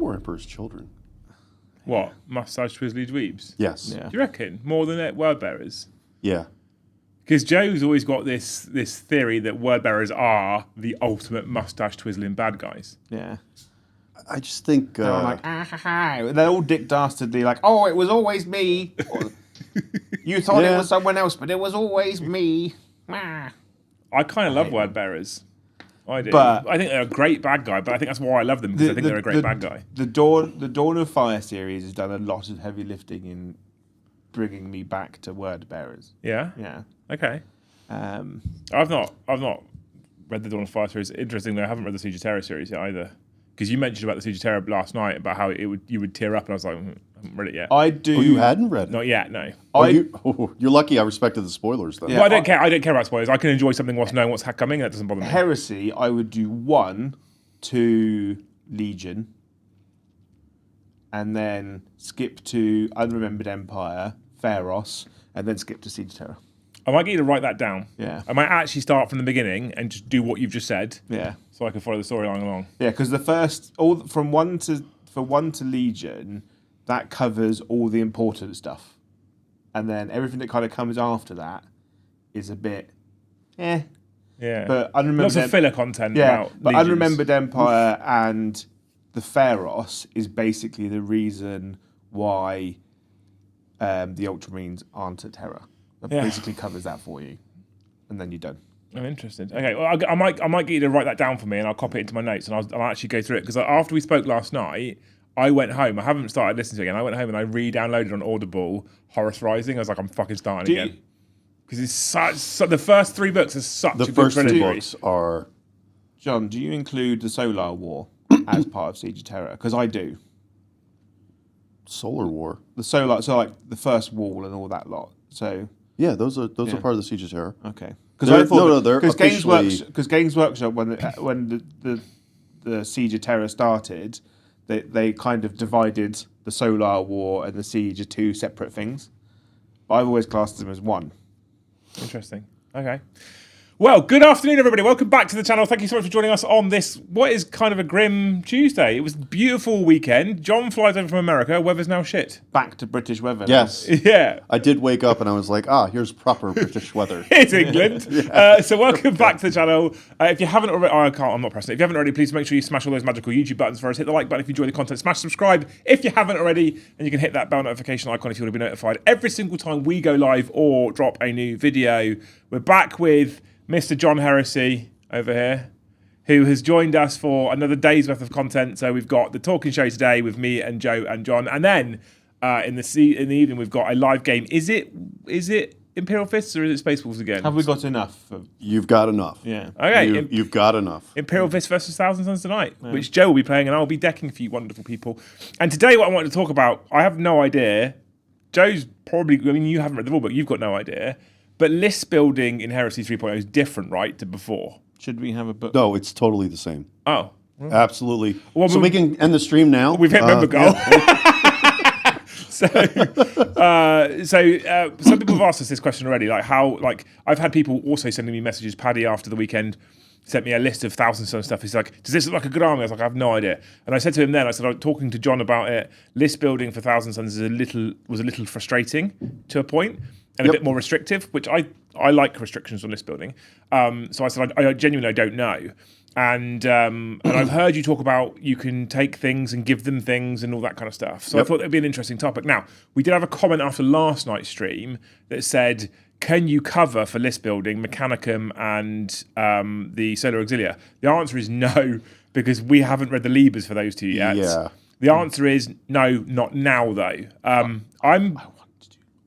more Emperor's Children. What? Mustache Twizzly Dweebs? Yes. Yeah. Do you reckon? More than word bearers? Yeah. Because Joe's always got this theory that word bearers are the ultimate mustache twizzling bad guys. Yeah. I just think... They're all like, they're all dick dastardly, like, oh, it was always me. You thought it was someone else, but it was always me. I kind of love word bearers. I do. But I think they're a great bad guy, but I think that's why I love them, because I think they're a great bad guy. The Dawn of Fire series has done a lot of heavy lifting in bringing me back to word bearers. Yeah? Yeah. Okay. I've not read the Dawn of Fire series. Interestingly, I haven't read the Siege of Terror series yet either. Because you mentioned about the Siege of Terror last night, about how you would tear up, and I was like, I haven't read it yet. I do. Oh, you hadn't read it? Not yet, no. You're lucky I respected the spoilers, then. Yeah. Well, I don't care about spoilers. I can enjoy something whilst knowing what's coming, and that doesn't bother me. Heresy, I would do 1 to Legion, and then skip to Unremembered Empire, Pharos, and then skip to Siege of Terror. I might get you to write that down. Yeah. I might actually start from the beginning and just do what you've just said. Yeah. So I can follow the storyline along. Yeah, because the first, from 1 to Legion, that covers all the important stuff. And then everything that kind of comes after that is a bit, Yeah. But Unremembered Lots of filler content about but Legions. Unremembered Empire and the Pharos is basically the reason why the Ultramarines aren't at Terror. It basically covers that for you, and then you're done. I'm interested. Okay, well, I might get you to write that down for me, and I'll copy it into my notes, and I'll actually go through it, because after we spoke last night, I went home. I haven't started listening to it again. I went home and I re-downloaded on Audible Horus Rising. I was like, I'm fucking starting again. Because it's such the first 3 books are such a good The first 3 trilogy. books are... John, do you include the Solar War as part of Siege of Terror? Because I do. Solar War? The Solar, so like the first wall and all that lot. So Yeah, those are part of the Siege of Terror. okay. They're Because officially... Games Workshop, when the Siege of Terror started, they kind of divided the Solar War and the Siege as 2 separate things. But I've always classed them as one. Interesting. Okay. Well, good afternoon, everybody. Welcome back to the channel. Thank you so much for joining us on this, what is kind of a grim Tuesday. It was a beautiful weekend. John flies over from America. Weather's now shit. Back to British weather. Yes. Yeah. I did wake up and I was like, here's proper British weather. It's England. So welcome back to the channel. If you haven't already, I'm not pressing it. If you haven't already, please make sure you smash all those magical YouTube buttons for us. Hit the like button if you enjoy the content. Smash subscribe if you haven't already. And you can hit that bell notification icon if you want to be notified every single time we go live or drop a new video. We're back with Mr. John Heresy over here, who has joined us for another day's worth of content. So we've got the talking show today with me and Joe and John, and then in the evening we've got a live game. Is it Imperial Fists or is it Spaceballs again? Have we got enough? You've got enough. Yeah. Okay. You've got enough. Imperial Fist versus Thousand Suns tonight, which Joe will be playing, and I'll be decking for you wonderful people. And today, what I wanted to talk about, I have no idea. Joe's probably, you haven't read the rule book, you've got no idea. But list building in Heresy 3.0 is different, right, to before? Should we have a book? No, it's totally the same. Oh. Absolutely. Well, so we can end the stream now. We've hit member goal. Yeah. So some people have asked us this question already, I've had people also sending me messages. Paddy, after the weekend, sent me a list of Thousand Sun stuff. He's like, does this look like a good army? I was like, I have no idea. And I said to him then, I was talking to John about it, list building for Thousand Suns was a little frustrating to a point and a bit more restrictive, which I like restrictions on list building. So I said, I genuinely don't know. And I've heard you talk about you can take things and give them things and all that kind of stuff. So I thought that'd be an interesting topic. Now, we did have a comment after last night's stream that said, can you cover for list building Mechanicum and the Solar Auxilia? The answer is no, because we haven't read the Libers for those two yet. Yeah. The answer is no, not now though.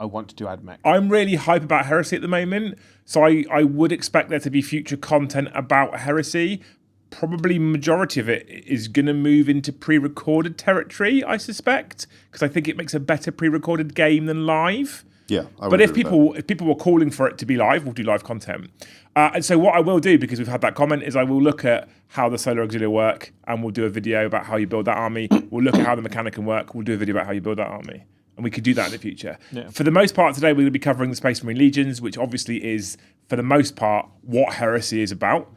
I want to do AdMech. I'm really hype about Heresy at the moment, so I would expect there to be future content about Heresy. Probably majority of it is going to move into pre-recorded territory, I suspect, because I think it makes a better pre-recorded game than live. Yeah, but if people were calling for it to be live, we'll do live content. And so what I will do, because we've had that comment, is I will look at how the Solar Auxilia work, and we'll do a video about how you build that army. We'll look at how the Mechanicum work. We'll do a video about how you build that army. And we could do that in the future. Yeah. For the most part today, we're going to be covering the Space Marine Legions, which obviously is, for the most part, what Heresy is about.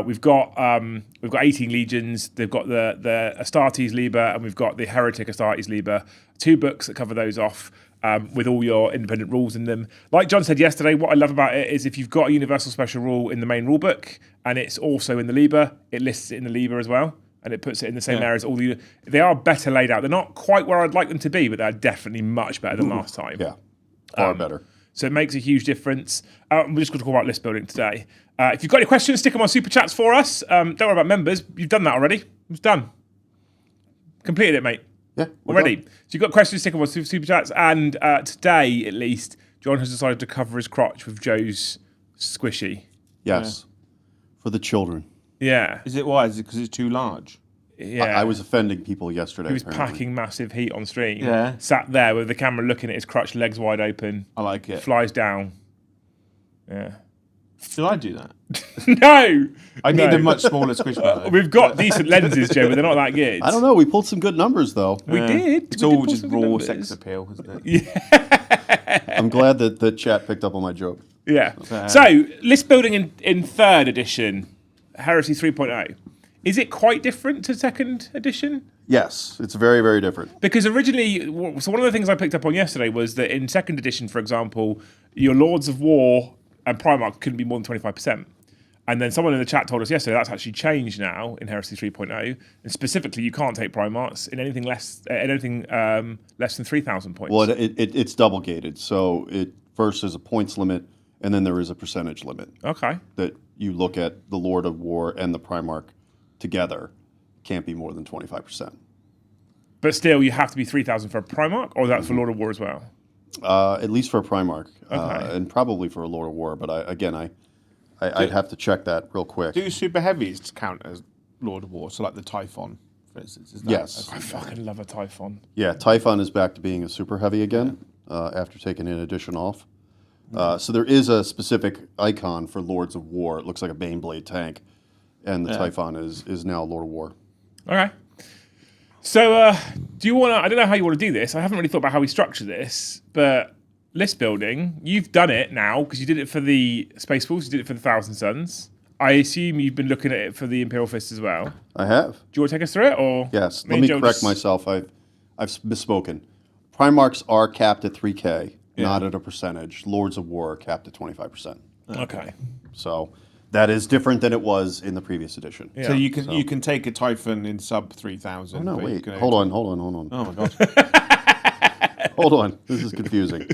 We've got 18 legions. They've got the Astartes Liber, and we've got the Heretic Astartes Liber. 2 books that cover those off. With all your independent rules in them. Like John said yesterday, what I love about it is if you've got a universal special rule in the main rule book and it's also in the Liber, it lists it in the Liber as well, and it puts it in the same area as all the. They are better laid out. They're not quite where I'd like them to be, but they're definitely much better than last time. Yeah, far better. So it makes a huge difference. We're just going to talk about list building today. If you've got any questions, stick them on Super Chats for us. Don't worry about members. You've done that already. It's done. Completed it, mate. Yeah, Already. So you've got questions, stick them on Super Chats. And today, at least, John has decided to cover his crotch with Joe's squishy. Yes, for the children. Yeah. Is it why? Is it because it's too large? Yeah. I was offending people yesterday. He was apparently. packing massive heat on stream. Yeah. Sat there with the camera looking at his crotch, legs wide open. I like it. Flies down. Yeah. Should I do that? No! I need a much smaller squish bag. We've got decent lenses, Joe, but they're not that good. I don't know. We pulled some good numbers though. We did. It's We did all pull just some good raw numbers. sex appeal, isn't it? I'm glad that the chat picked up on my joke. Yeah. So, list building in 3rd edition, Heresy 3.0. Is it quite different to 2nd edition? Yes, it's very, very different. Because originally, so one of the things I picked up on yesterday was that in 2nd edition, for example, your Lords of War and Primarch couldn't be more than 25%. And then someone in the chat told us yesterday that's actually changed now in Heresy 3.0. And specifically, you can't take Primarchs in anything less than 3,000 points. Well, it's double gated. So it first is a points limit, and then there is a percentage limit. Okay. That you look at the Lord of War and the Primarch together, can't be more than 25%. But still, you have to be 3,000 for a Primarch, or that's for Lord of War as well? At least for a Primarch, Okay. and probably for a Lord of War. But I'd have to check that real quick. Do super heavies count as Lord of War? So like the Typhon, for instance. Is that Yes. I fucking love a Typhon. Yeah, Typhon is back to being a super heavy again after taking an edition off. So there is a specific icon for Lords of War. It looks like a Baneblade tank, and the Typhon is now Lord of War. Okay. So, do you want to? I don't know how you want to do this. I haven't really thought about how we structure this, but list building, you've done it now because you did it for the Space Force, you did it for the Thousand Suns. I assume you've been looking at it for the Imperial Fist as well. I have. Do you want to take us through it, or Yes. me Let and me Joe correct just- myself. I've misspoken. Primarchs are capped at 3K, not at a percentage. Lords of War are capped at 25%. Okay. So that is different than it was in the previous edition. Yeah. So you can take a Typhon in sub 3,000. No, but you wait. can Hold only- on. Oh my god. Hold on. This is confusing.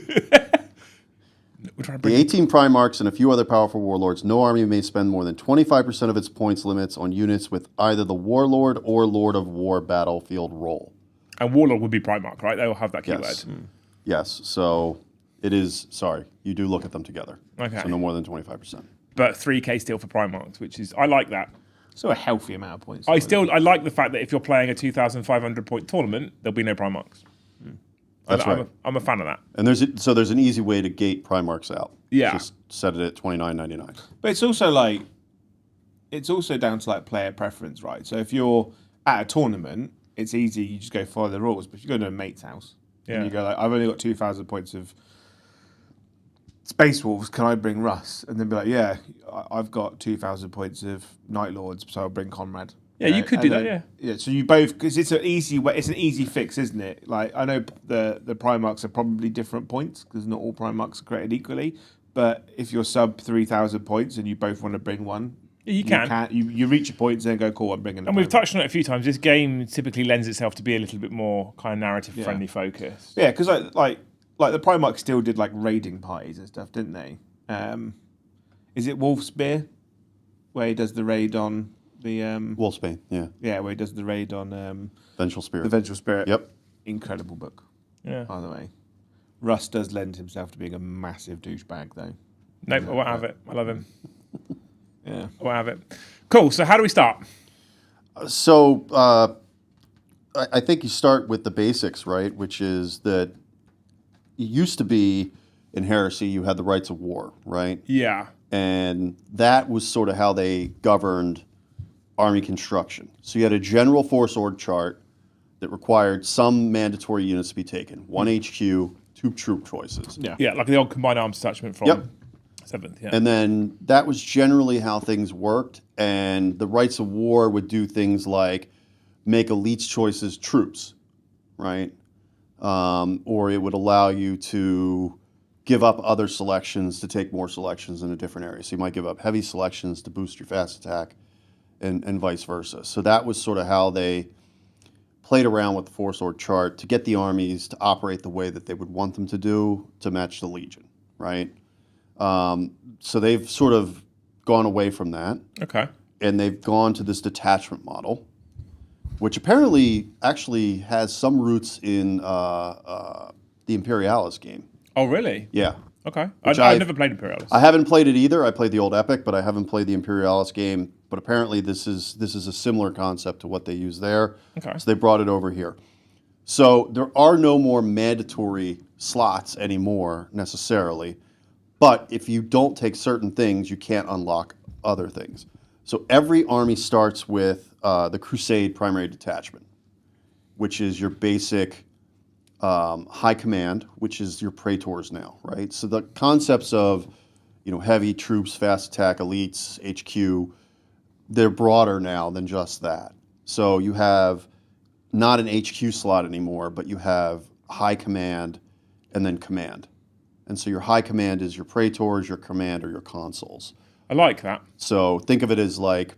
We're trying to The bring 18 Primarchs and a few other powerful warlords, no army may spend more than 25% of its points limits on units with either the Warlord or Lord of War battlefield role. and Warlord would be Primarch, right? They will have that keyword. Yes. Yes. So it is, sorry, you do look at them together. Okay. So no more than 25%. But 3k still for Primarchs, which is I like that. So a healthy amount of points. I like the fact that if you're playing a 2,500 point tournament, there'll be no Primarchs. That's right. I'm a fan of that. And there's an easy way to gate Primarchs out. Yeah. Just set it at $29.99. But it's also down to like player preference, right? So if you're at a tournament, it's easy. You just go follow the rules. But if you go to a mate's house and you go like, I've only got 2,000 points of Space Wolves. Can I bring Russ? And then be like, yeah, I've got 2,000 points of Night Lords, so I'll bring Conrad. Yeah, you could do that. Yeah. Yeah. So you both, because it's an easy way. It's an easy fix, isn't it? Like I know the Primarchs are probably different points because not all Primarchs are created equally. But if you're sub 3,000 points and you both want to bring one, You can. You reach your points and then go, cool, I'm bringing. And we've touched on it a few times. This game typically lends itself to be a little bit more kind of narrative friendly focus. Yeah, because like the Primarchs still did like raiding parties and stuff, didn't they? Is it Wolfspear where he does the raid on the Wolfsbane, yeah. Yeah, where he does the raid on Vengeful Spirit. the Vengeful Spirit. Yep. Incredible book, Yeah. by the way. Russ does lend himself to being a massive douchebag, though. Nope, I won't have it. I love him. Yeah. I won't have it. Cool. So how do we start? So I think you start with the basics, right? Which is that it used to be in Heresy, you had the rights of war, right? Yeah. And that was sort of how they governed army construction. So you had a general force org chart that required some mandatory units to be taken. 1 HQ, 2 troop choices. Yeah. Yeah, like the old combined arms attachment from Yep. 7th, yeah. And then that was generally how things worked. And the Rights of War would do things like make elites choices troops, right? Or it would allow you to give up other selections to take more selections in a different area. So you might give up heavy selections to boost your fast attack and vice versa. So that was sort of how they played around with the force org chart to get the armies to operate the way that they would want them to do to match the Legion, right? So they've sort of gone away from that. Okay. And they've gone to this detachment model, which apparently actually has some roots in the Imperialis game. Oh, really? Yeah. Okay. Which I've never played Imperialis. I haven't played it either. I played the old Epic, but I haven't played the Imperialis game. But apparently this is a similar concept to what they use there. Okay. So they brought it over here. So there are no more mandatory slots anymore necessarily. But if you don't take certain things, you can't unlock other things. So every army starts with the Crusade Primary Detachment, which is your basic high command, which is your praetors now, right? So the concepts of, heavy troops, fast attack, elites, HQ, they're broader now than just that. So you have not an HQ slot anymore, but you have high command and then command. And so your high command is your praetors, your command, or your consuls. I like that. So think of it as like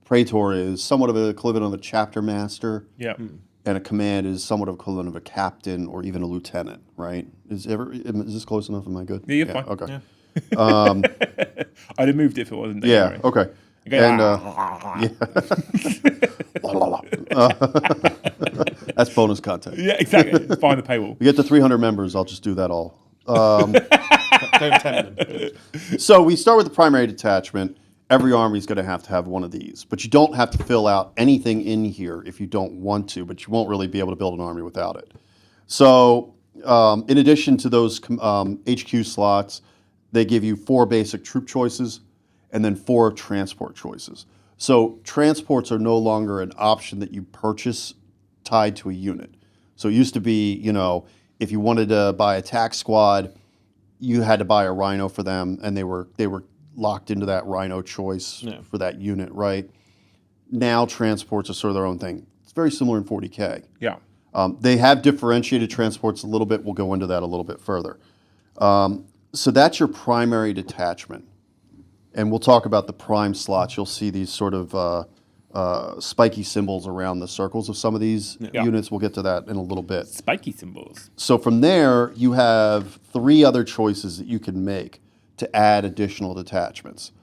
praetor is somewhat of an equivalent of a chapter master. Yeah. And a command is somewhat of equivalent of a captain or even a lieutenant, right? Is this close enough? Am I good? Yeah, you're fine. Okay. Yeah. I'd have moved it if it wasn't. Yeah. Anyway. Okay. Okay. And that's bonus content. Yeah, exactly. Find the paywall. We get to 300 members. I'll just do that all. Don't tempt them. So we start with the primary detachment. Every army is going to have one of these, but you don't have to fill out anything in here if you don't want to, but you won't really be able to build an army without it. So in addition to those HQ slots, they give you 4 basic troop choices and then 4 transport choices. So transports are no longer an option that you purchase tied to a unit. So it used to be, if you wanted to buy a tac squad, you had to buy a Rhino for them, and they were locked into that Rhino choice for that unit, right? Now transports are sort of their own thing. It's very similar in 40K. Yeah. They have differentiated transports a little bit. We'll go into that a little bit further. So that's your primary detachment. And we'll talk about the prime slots. You'll see these sort of spiky symbols around the circles of some of these units. We'll get to that in a little bit. Spiky symbols. So from there, you have 3 other choices that you can make to add additional detachments.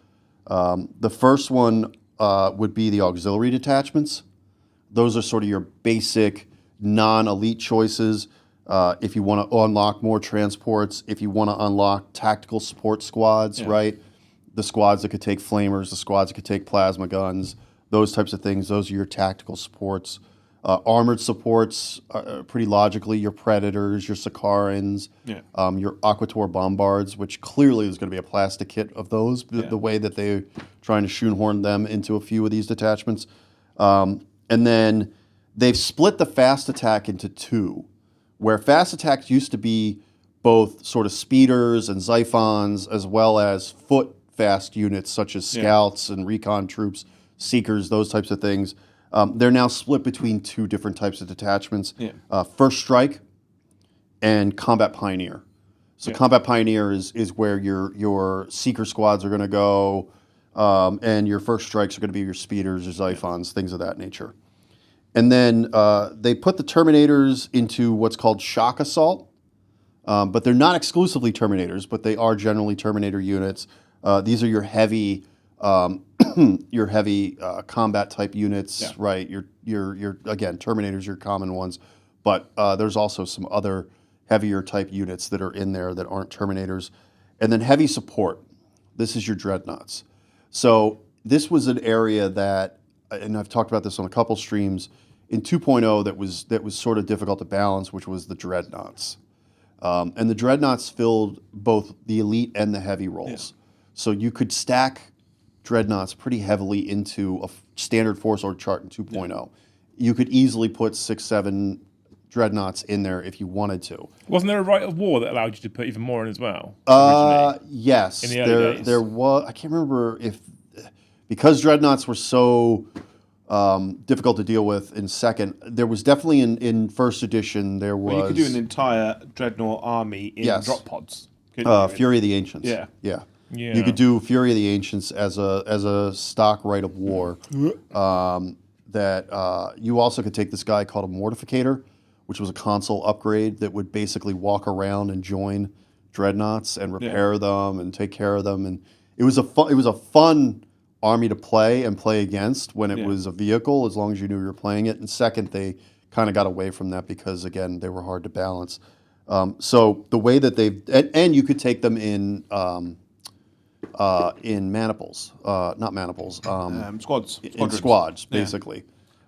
The first one would be the auxiliary detachments. Those are sort of your basic non-elite choices. If you want to unlock more transports, if you want to unlock tactical support squads, right? The squads that could take flamers, the squads that could take plasma guns, those types of things. Those are your tactical supports. Armored supports, pretty logically, your Predators, your Sakarans, your Aquator Bombards, which clearly is going to be a plastic kit of those, the way that they're trying to shoehorn them into a few of these detachments. And then they've split the fast attack into 2, where fast attacks used to be both sort of speeders and Xiphons, as well as foot fast units such as scouts and recon troops, seekers, those types of things. They're now split between 2 different types of detachments. First Strike and Combat Pioneer. So Combat Pioneer is where your seeker squads are going to go, and your First Strikes are going to be your speeders, your Xiphons, things of that nature. And then they put the Terminators into what's called Shock Assault, but they're not exclusively Terminators, but they are generally Terminator units. These are your heavy combat type units, right? Your again, Terminators, your common ones, but there's also some other heavier type units that are in there that aren't Terminators. And then heavy support. This is your Dreadnoughts. So this was an area that, and I've talked about this on a couple streams, in 2.0 that was sort of difficult to balance, which was the Dreadnoughts. And the Dreadnoughts filled both the elite and the heavy roles. So you could stack Dreadnoughts pretty heavily into a standard force org chart in 2.0. You could easily put 6, 7 dreadnoughts in there if you wanted to. Wasn't there a right of war that allowed you to put even more in as well? Originally? Yes, In the early days? there was. I can't remember if because dreadnoughts were so difficult to deal with in second. There was definitely in first edition. There was Well, you could do an entire dreadnought army in Yes. drop pods. couldn't you? Fury of the Ancients. Yeah. yeah. Yeah. You could do Fury of the Ancients as a stock right of war. You also could take this guy called a Mortificator, which was a console upgrade that would basically walk around and join dreadnoughts and repair them and take care of them. And it was a fun army to play and play against when it was a vehicle, as long as you knew you were playing it. And second, they kind of got away from that because, again, they were hard to balance. So the way that and you could take them in maniples, not maniples, Squads. in squads, basically.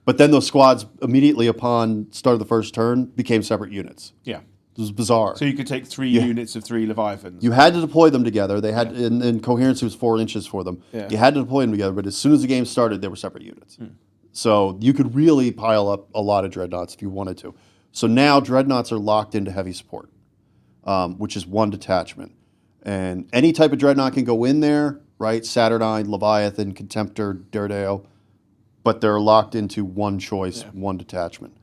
But then those squads, immediately upon start of the first turn, became separate units. Yeah. It was bizarre. So you could take 3 units of 3 Leviathans. You had to deploy them together. They had, in coherency was 4 inches for them. Yeah. You had to deploy them together, but as soon as the game started, they were separate units. So you could really pile up a lot of dreadnoughts if you wanted to. So now dreadnoughts are locked into heavy support, which is 1 detachment. And any type of dreadnought can go in there, right? Saturnine, Leviathan, Contemptor, Daredale, but they're locked into 1 choice, 1 detachment,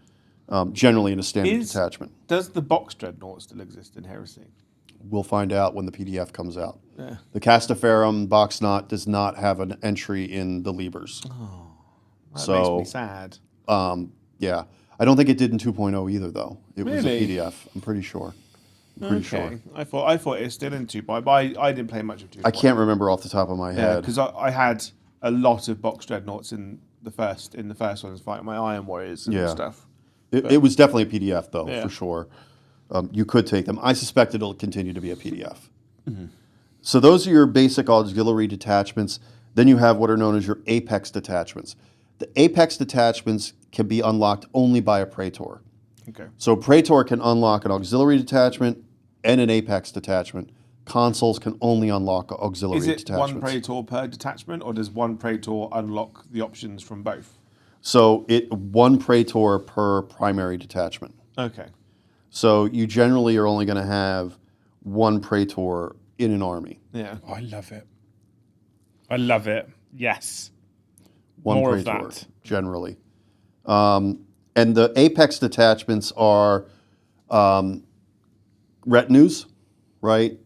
generally in a standard detachment. Does the box dreadnought still exist in Heresy? We'll find out when the PDF comes out. Yeah. The Castaferum box knot does not have an entry in the Libers. That makes me sad. Yeah. I don't think it did in 2.0 either, though. It was a Really? PDF, I'm pretty sure. Pretty sure. I thought it was still in 2.0, but I didn't play much of 2.0. I can't remember off the top of my head. because I had a lot of box dreadnoughts in the first ones, fighting my Iron Warriors and stuff. It was definitely a PDF, though, Yeah. for sure. You could take them. I suspect it'll continue to be a PDF. So those are your basic auxiliary detachments. Then you have what are known as your apex detachments. The apex detachments can be unlocked only by a Praetor. Okay. So Praetor can unlock an auxiliary detachment and an apex detachment. Consuls can only unlock auxiliary Is it detachments. 1 Praetor per detachment, or does 1 Praetor unlock the options from both? So 1 Praetor per primary detachment. Okay. So you generally are only going to have 1 Praetor in an army. Yeah. I love it. I love it. Yes. 1 More of Praetor, that. generally. And the apex detachments are retinues, right?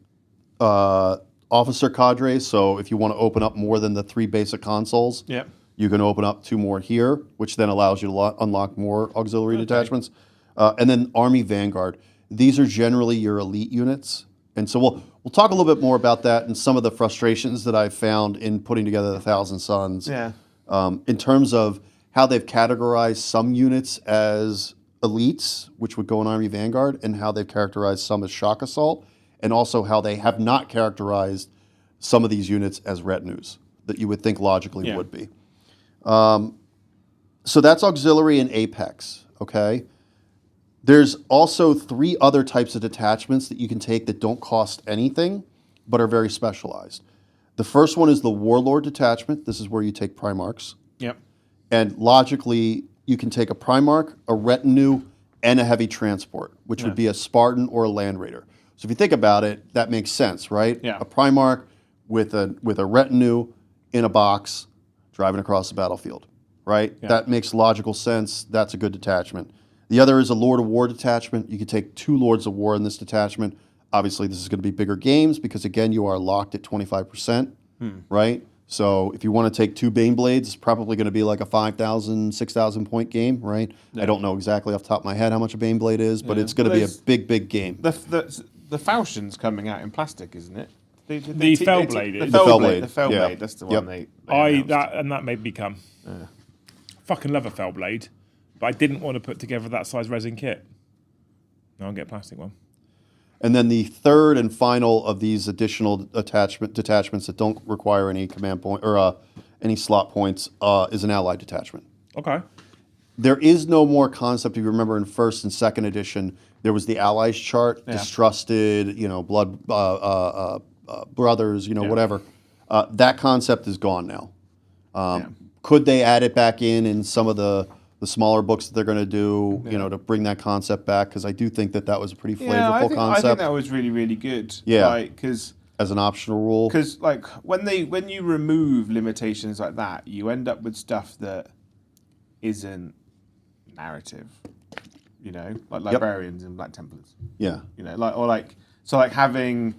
Officer cadres. So if you want to open up more than the 3 basic consoles, Yep. you can open up 2 more here, which then allows you to unlock more auxiliary detachments. And then Army Vanguard. These are generally your elite units. And so we'll talk a little bit more about that and some of the frustrations that I've found in putting together the Thousand Sons. Yeah. In terms of how they've categorized some units as elites, which would go in Army Vanguard, and how they've characterized some as shock assault, and also how they have not characterized some of these units as retinues that you would think logically would be. So that's auxiliary and apex, okay? There's also 3 other types of detachments that you can take that don't cost anything, but are very specialized. The first one is the Warlord detachment. This is where you take Primarchs. Yep. And logically, you can take a Primarch, a retinue, and a heavy transport, which would be a Spartan or a Land Raider. So if you think about it, that makes sense, right? Yeah. A Primarch with a retinue in a box driving across the battlefield, right? Yeah. That makes logical sense. That's a good detachment. The other is a Lord of War detachment. You could take 2 Lords of War in this detachment. Obviously, this is going to be bigger games because, again, you are locked at 25%, right? So if you want to take 2 Baneblades, it's probably going to be like a 5,000, 6,000 point game, right? I don't know exactly off the top of my head how much a Baneblade is, but it's going to be a big, big game. The falchion's coming out in plastic, isn't it? The Fellblade is. The Fellblade, The Fellblade. yeah. That's the Yep. one they That made me come. Fucking love a Fellblade, but I didn't want to put together that size resin kit. No, I'll get a plastic one. And then the third and final of these additional detachments that don't require any command point or any slot points is an allied detachment. Okay. There is no more concept. If you remember in first and second edition, there was the allies chart, distrusted, blood brothers, whatever. That concept is gone now. Could they add it back in some of the the smaller books that they're going to do, to bring that concept back, because I do think that was a pretty flavorful Yeah, I think concept that was really, really good. Yeah. Because as an optional rule. when you remove limitations like that, you end up with stuff that isn't narrative. Like librarians and Black Templars. Yeah. Having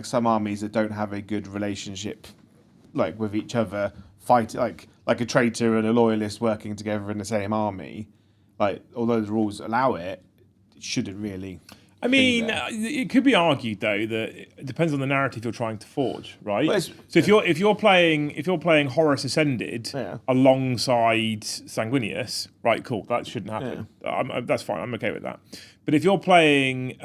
some armies that don't have a good relationship with each other, fight like a traitor and a loyalist working together in the same army. Although the rules allow it, it shouldn't really. I mean, it could be argued though that it depends on the narrative you're trying to forge, right? So if you're playing Horus Ascended alongside Sanguinius, right? Cool, that shouldn't happen. That's fine. I'm okay with that. But if you're playing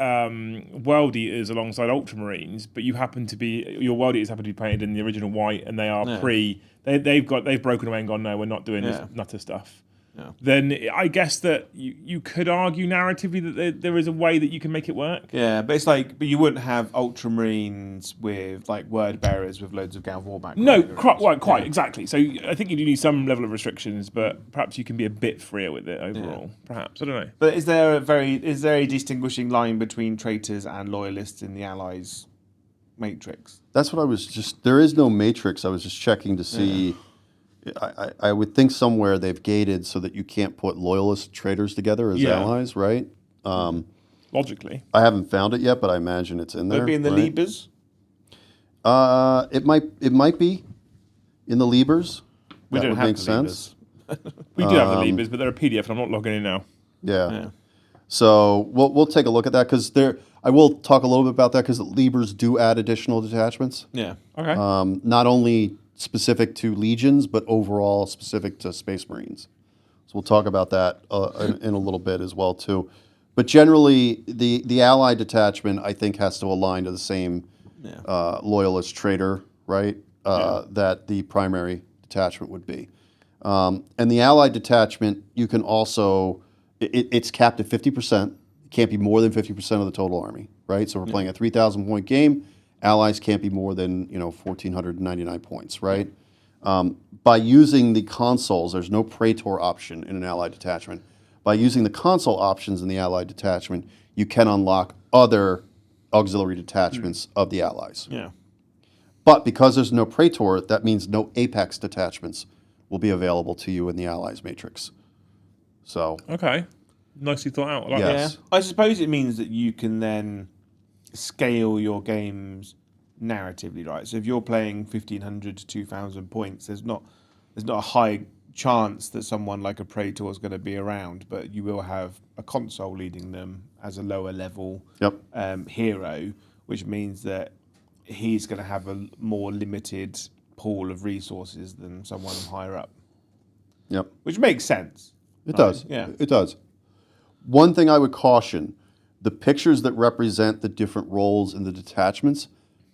World Eaters alongside Ultramarines, but your World Eaters happen to be painted in the original white, and they are they've broken away and gone, no, we're not doing this nutter stuff. Yeah. Then I guess that you could argue narratively that there is a way that you can make it work. Yeah, but but you wouldn't have Ultramarines with word bearers with loads of Gav Warback. No, quite exactly. So I think you do need some level of restrictions, but perhaps you can be a bit freer with it overall. Yeah. Perhaps, I don't know. But is there a distinguishing line between traitors and loyalists in the Allies matrix? That's what there is no matrix. I was just checking to see. Yeah. I would think somewhere they've gated so that you can't put loyalist traitors together as allies, right? Logically. I haven't found it yet, but I imagine it's in there. Would it be in the Libers? It might be in the Libers. We don't have the Libers. We do have the Libers, but they're a PDF, and I'm not logging in now. Yeah. So we'll take a look at that, because I will talk a little bit about that, because the Libers do add additional detachments. Yeah. Okay. Not only specific to legions, but overall specific to Space Marines. So we'll talk about that in a little bit as well too. But generally, the Allied detachment, I think, has to align to the same loyalist traitor, right? That the primary detachment would be. And the Allied detachment, you can also, it's capped at 50%. It can't be more than 50% of the total army, right? So we're playing a 3,000 point game. Allies can't be more than 1,499 points, right? By using the consoles, there's no Praetor option in an Allied detachment. By using the console options in the Allied detachment, you can unlock other auxiliary detachments of the Allies. Yeah. But because there's no Praetor, that means no Apex detachments will be available to you in the Allies matrix. So. Okay. Nicely thought out. Yes. Yeah. I suppose it means that you can then scale your games narratively, right? So if you're playing 1,500 to 2,000 points, there's not a high chance that someone like a Praetor is going to be around, but you will have a console leading them as a lower level hero, which means that he's going to have a more limited pool of resources than someone higher up. Yep. Which makes sense. It does. Yeah. It does. One thing I would caution, the pictures that represent the different roles in the detachments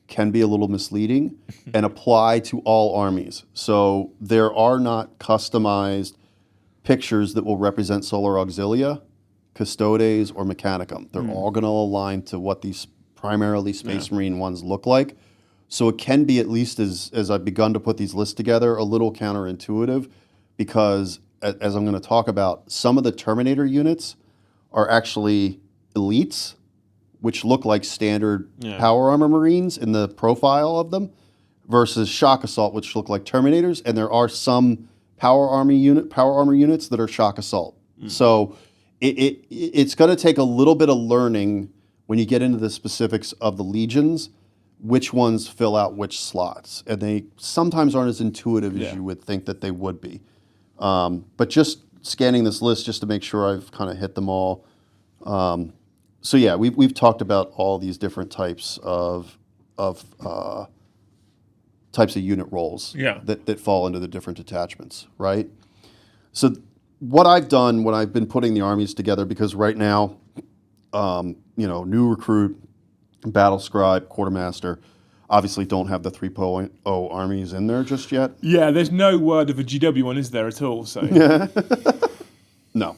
can be a little misleading and apply to all armies. So there are not customized pictures that will represent Solar Auxilia, Custodes, or Mechanicum. They're all going to align to what these primarily Space Marine ones look like. So it can be, at least as I've begun to put these lists together, a little counterintuitive, because as I'm going to talk about, some of the Terminator units are actually elites, which look like standard power armor Marines in the profile of them, versus Shock Assault, which look like Terminators, and there are some power armor units that are Shock Assault. So it's going to take a little bit of learning when you get into the specifics of the legions, which ones fill out which slots, and they sometimes aren't as intuitive as you would think that they would be. But just scanning this list just to make sure I've kind of hit them all. So yeah, we've talked about all these different types of unit roles that fall into the different detachments, right? So what I've done when I've been putting the armies together, because right now, new recruit, battle scribe, quartermaster, obviously don't have the 3.0 armies in there just yet. Yeah, there's no word of a GW one, is there, at all? So no.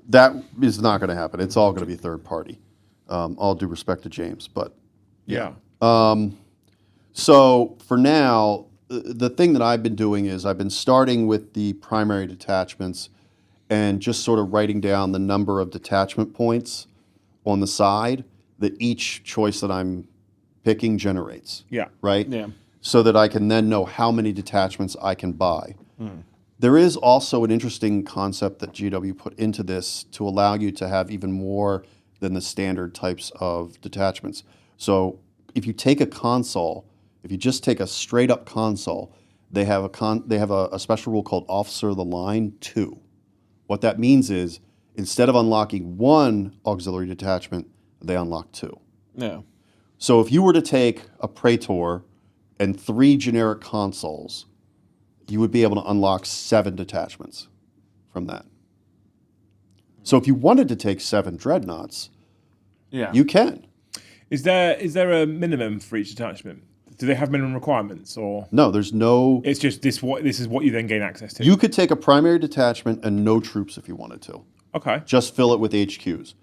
That is not going to happen. It's all going to be third party. All due respect to James, but yeah. So for now, the thing that I've been doing is I've been starting with the primary detachments and just sort of writing down the number of detachment points on the side that each choice that I'm picking generates. Yeah. Right? Yeah. So that I can then know how many detachments I can buy. There is also an interesting concept that GW put into this to allow you to have even more than the standard types of detachments. So if you take a console, if you just take a straight up console, they have a special rule called Officer of the Line 2. What that means is instead of unlocking one auxiliary detachment, they unlock 2. Yeah. So if you were to take a Praetor and 3 generic consoles, you would be able to unlock 7 detachments from that. So if you wanted to take 7 dreadnoughts, Yeah. you can. Is there a minimum for each detachment? Do they have minimum requirements, or No, there's no. it's just this is what you then gain access to? You could take a primary detachment and no troops if you wanted to. Okay. Just fill it with HQs.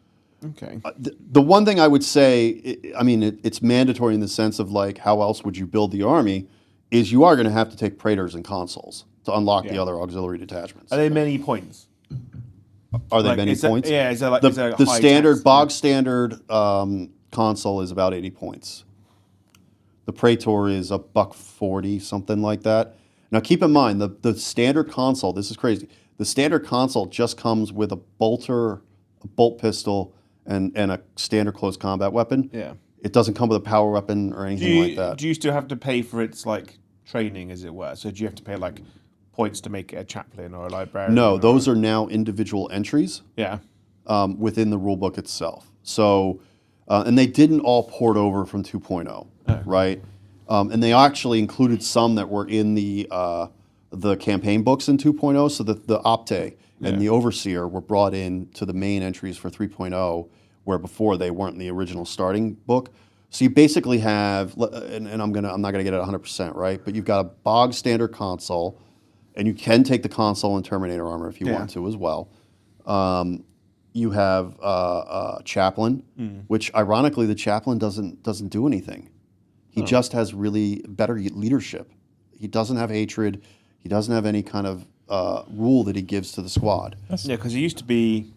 Okay. The one thing I would say, I mean, it's mandatory in the sense of like, how else would you build the army? Is you are going to have to take Praetors and consoles to unlock the other auxiliary detachments. Are there many points? Are there Like, many is there- points? yeah, is there like the is there a the high standard tax? bog standard console is about 80 points. The Praetor is $140, something like that. Now keep in mind the standard console. This is crazy. The standard console just comes with a bolter, a bolt pistol, and a standard close combat weapon. Yeah. It doesn't come with a power weapon or anything like that. Do you still have to pay for its like training, as it were? So do you have to pay like points to make it a chaplain or a librarian? No, those are now individual entries Yeah. within the rulebook itself. So, and they didn't all port over from 2.0, right? And they actually included some that were in the campaign books in 2.0, so that the Opte and the Overseer were brought in to the main entries for 3.0, where before they weren't in the original starting book. So you basically have, and I'm not gonna get it 100%, right? But you've got a bog standard console, and you can take the console and Terminator armor if you want to as well. You have Chaplain, which ironically the Chaplain doesn't do anything. He just has really better leadership. He doesn't have hatred. He doesn't have any kind of rule that he gives to the squad. Yeah, because it used to be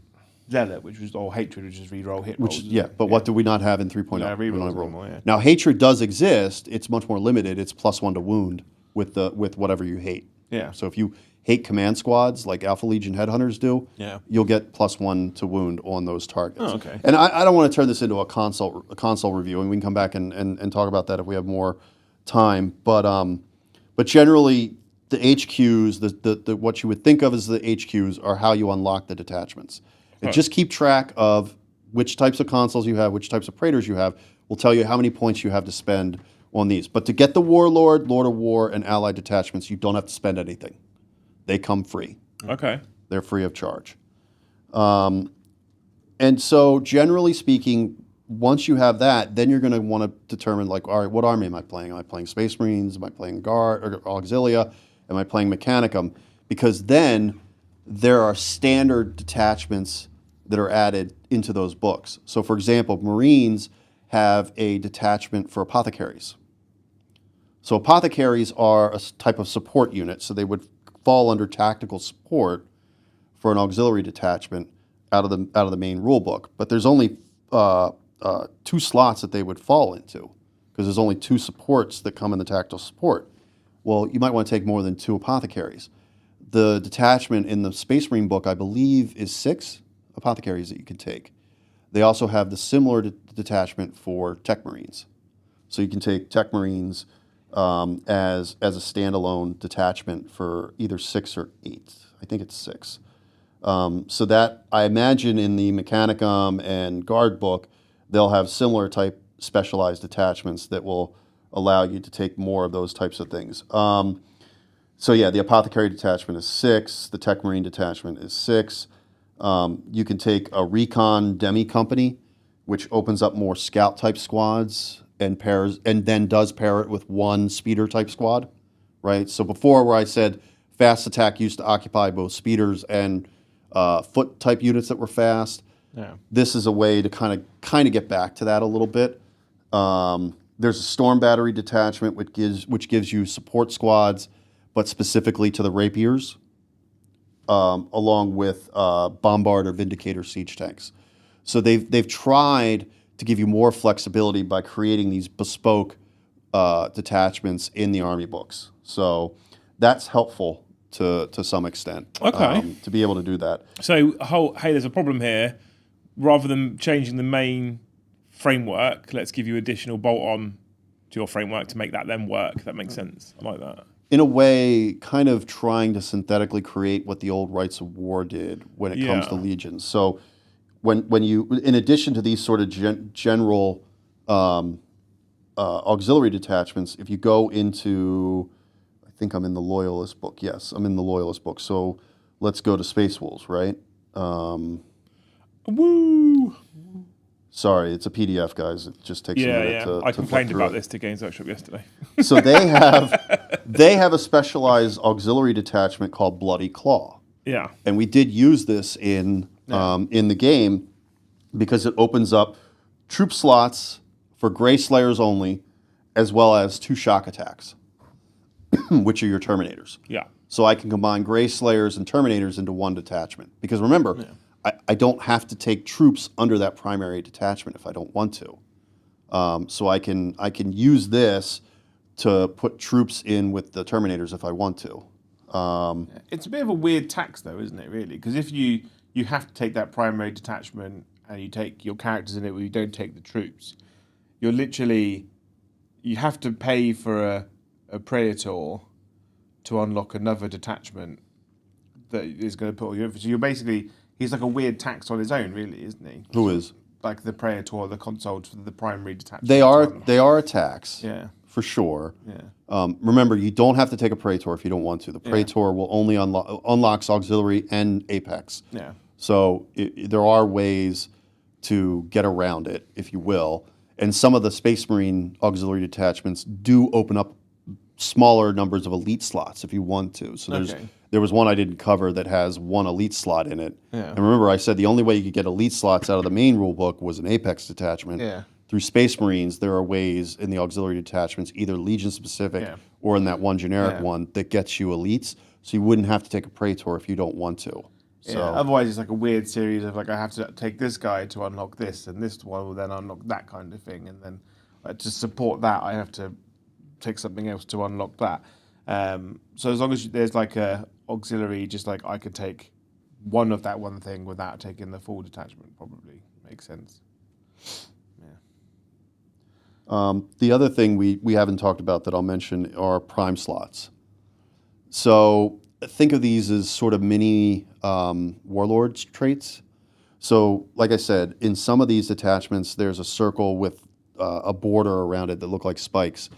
Zealot, which was all hatred, which is reroll hit rolls. But what do we not have in 3.0? Yeah, We don't rerolls have roll. anymore, yeah. Now hatred does exist. It's much more limited. It's +1 to wound with whatever you hate. Yeah. So if you hate command squads like Alpha Legion headhunters do, you'll get +1 to wound on those targets. Oh, okay. And I don't want to turn this into a console review, and we can come back and talk about that if we have more time. But generally, the HQs, the what you would think of as the HQs, are how you unlock the detachments. And just keep track of which types of consoles you have, which types of Praetors you have. Will tell you how many points you have to spend on these. But to get the Warlord, Lord of War, and Allied detachments, you don't have to spend anything. They come free. Okay. They're free of charge. And so, generally speaking, once you have that, then you're going to want to determine, like, all right, what army am I playing? Am I playing Space Marines? Am I playing Guard or Auxilia? Am I playing Mechanicum? Because then there are standard detachments that are added into those books. So, for example, Marines have a detachment for apothecaries. So apothecaries are a type of support unit, so they would fall under tactical support for an auxiliary detachment out of the main rule book. But there's only 2 slots that they would fall into, because there's only 2 supports that come in the tactical support. Well, you might want to take more than 2 apothecaries. The detachment in the Space Marine book, I believe, is 6 apothecaries that you can take. They also have the similar detachment for Tech Marines. So you can take Tech Marines as a standalone detachment for either 6 or 8. I think it's 6. So that, I imagine in the Mechanicum and Guard book, they'll have similar type specialized detachments that will allow you to take more of those types of things. So yeah, the Apothecary detachment is 6. The Tech Marine detachment is 6. You can take a Recon Demi Company, which opens up more scout type squads and then does pair it with 1 speeder type squad, right? So before, where I said fast attack used to occupy both speeders and foot type units that were fast. Yeah. This is a way to kind of get back to that a little bit. There's a storm battery detachment, which gives you support squads, but specifically to the rapiers, along with bombard or vindicator siege tanks. So they've tried to give you more flexibility by creating these bespoke detachments in the army books. So that's helpful to some extent. Okay. To be able to do that. So, hey, there's a problem here. Rather than changing the main framework, let's give you additional bolt-on to your framework to make that then work. That makes sense. I like that. In a way, kind of trying to synthetically create what the old Rights of War did when it comes to legions. So when you, in addition to these sort of general auxiliary detachments, if you go into, I think I'm in the Loyalist book. Yes, I'm in the Loyalist book. So let's go to Space Wolves, right? Woo! Sorry, it's a PDF, guys. It just takes a minute to I complained flip about through this to Games Workshop yesterday. So they have a specialized auxiliary detachment called Bloody Claw. Yeah. And we did use this in the game because it opens up troop slots for Grey Slayers only, as well as 2 shock attacks, which are your Terminators. Yeah. So I can combine Grey Slayers and Terminators into one detachment. Because remember, I don't have to take troops under that primary detachment if I don't want to. So I can use this to put troops in with the Terminators if I want to. It's a bit of a weird tax, though, isn't it? Really, because if you have to take that primary detachment and you take your characters in it, but you don't take the troops, you have to pay for a Praetor to unlock another detachment that is going to put all your infantry. So you're basically, he's like a weird tax on his own, really, isn't he? Who is? Like the Praetor, the consoles for the primary detachment. They are attacks. Yeah. For sure. Yeah. Remember, you don't have to take a Praetor if you don't want to. The Praetor will only unlocks auxiliary and apex. Yeah. So there are ways to get around it, if you will. And some of the Space Marine auxiliary detachments do open up smaller numbers of elite slots if you want to. So there was one I didn't cover that has 1 elite slot in it. Yeah. And remember, I said the only way you could get elite slots out of the main rule book was an apex detachment. Yeah. Through Space Marines, there are ways in the auxiliary detachments, either Legion specific or in that one generic one, that gets you elites. So you wouldn't have to take a Praetor if you don't want to. So otherwise, it's like a weird series of like, I have to take this guy to unlock this, and this one will then unlock that kind of thing, and then to support that, I have to take something else to unlock that. So as long as there's like a auxiliary, just like I could take one of that one thing without taking the full detachment, probably makes sense. the other thing we haven't talked about that I'll mention are prime slots. So think of these as sort of mini warlords traits. So like I said, in some of these attachments, there's a circle with a border around it that look like spikes.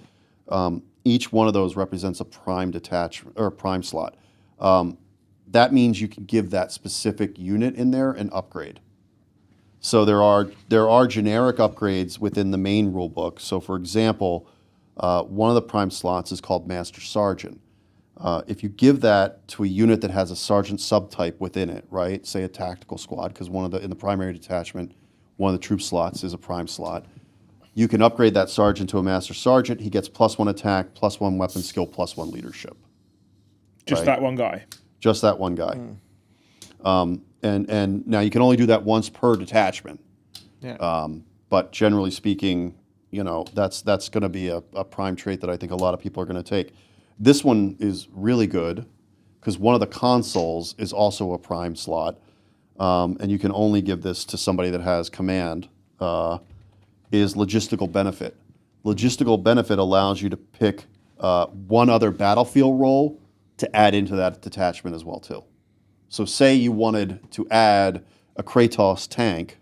Each one of those represents a prime detachment or a prime slot. That means you can give that specific unit in there an upgrade. So there are generic upgrades within the main rule book. So for example, one of the prime slots is called Master Sergeant. If you give that to a unit that has a sergeant subtype within it, right? Say a tactical squad, because in the primary detachment, one of the troop slots is a prime slot. You can upgrade that sergeant to a Master Sergeant. He gets +1 attack, +1 weapon skill, +1 leadership. Just that one guy. Just that one guy. And now you can only do that once per detachment. Yeah. But generally speaking, you know, that's going to be a prime trait that I think a lot of people are going to take. This one is really good because one of the consoles is also a prime slot, and you can only give this to somebody that has command. Is logistical benefit. Logistical benefit allows you to pick one other battlefield role to add into that detachment as well too. So say you wanted to add a Kratos tank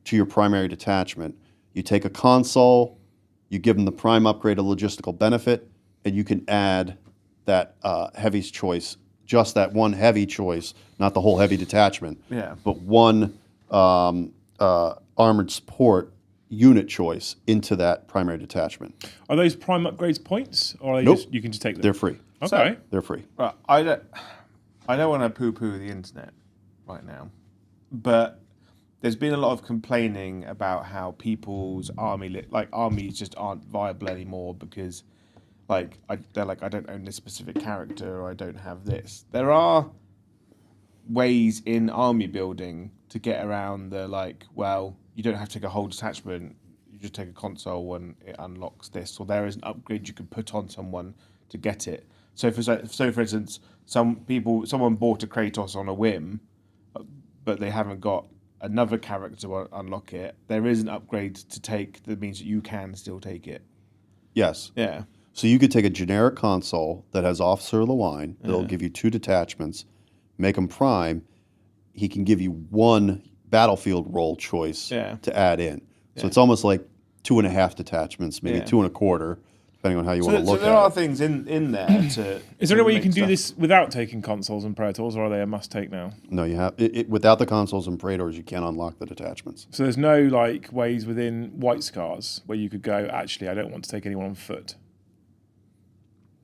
to your primary detachment. You take a console, you give them the prime upgrade of logistical benefit, and you can add that heavy's choice, just that one heavy choice, not the whole heavy detachment, but one armored support unit choice into that primary detachment. Are those prime upgrades points, or are they you can just take them? They're free. Okay. They're free. Right, I don't want to poo-poo the internet right now, but there's been a lot of complaining about how people's armies just aren't viable anymore because they're like, I don't own this specific character or I don't have this. There are ways in army building to get around the you don't have to take a whole detachment. You just take a console and it unlocks this, or there is an upgrade you can put on someone to get it. So for instance, someone bought a Kratos on a whim, but they haven't got another character to unlock it. There is an upgrade to take that means that you can still take it. Yes. Yeah. So you could take a generic console that has Officer of the Line, that'll give you 2 detachments, make them prime. He can give you 1 battlefield role choice to add in. So it's almost like 2.5 detachments, maybe 2.25, depending on how you want to look at it. So there are things in there to. Is there any way you can do this without taking consoles and Praetors, or are they a must-take now? No, you have without the consoles and Praetors, you can't unlock the detachments. So there's no ways within White Scars where you could go, actually, I don't want to take anyone on foot.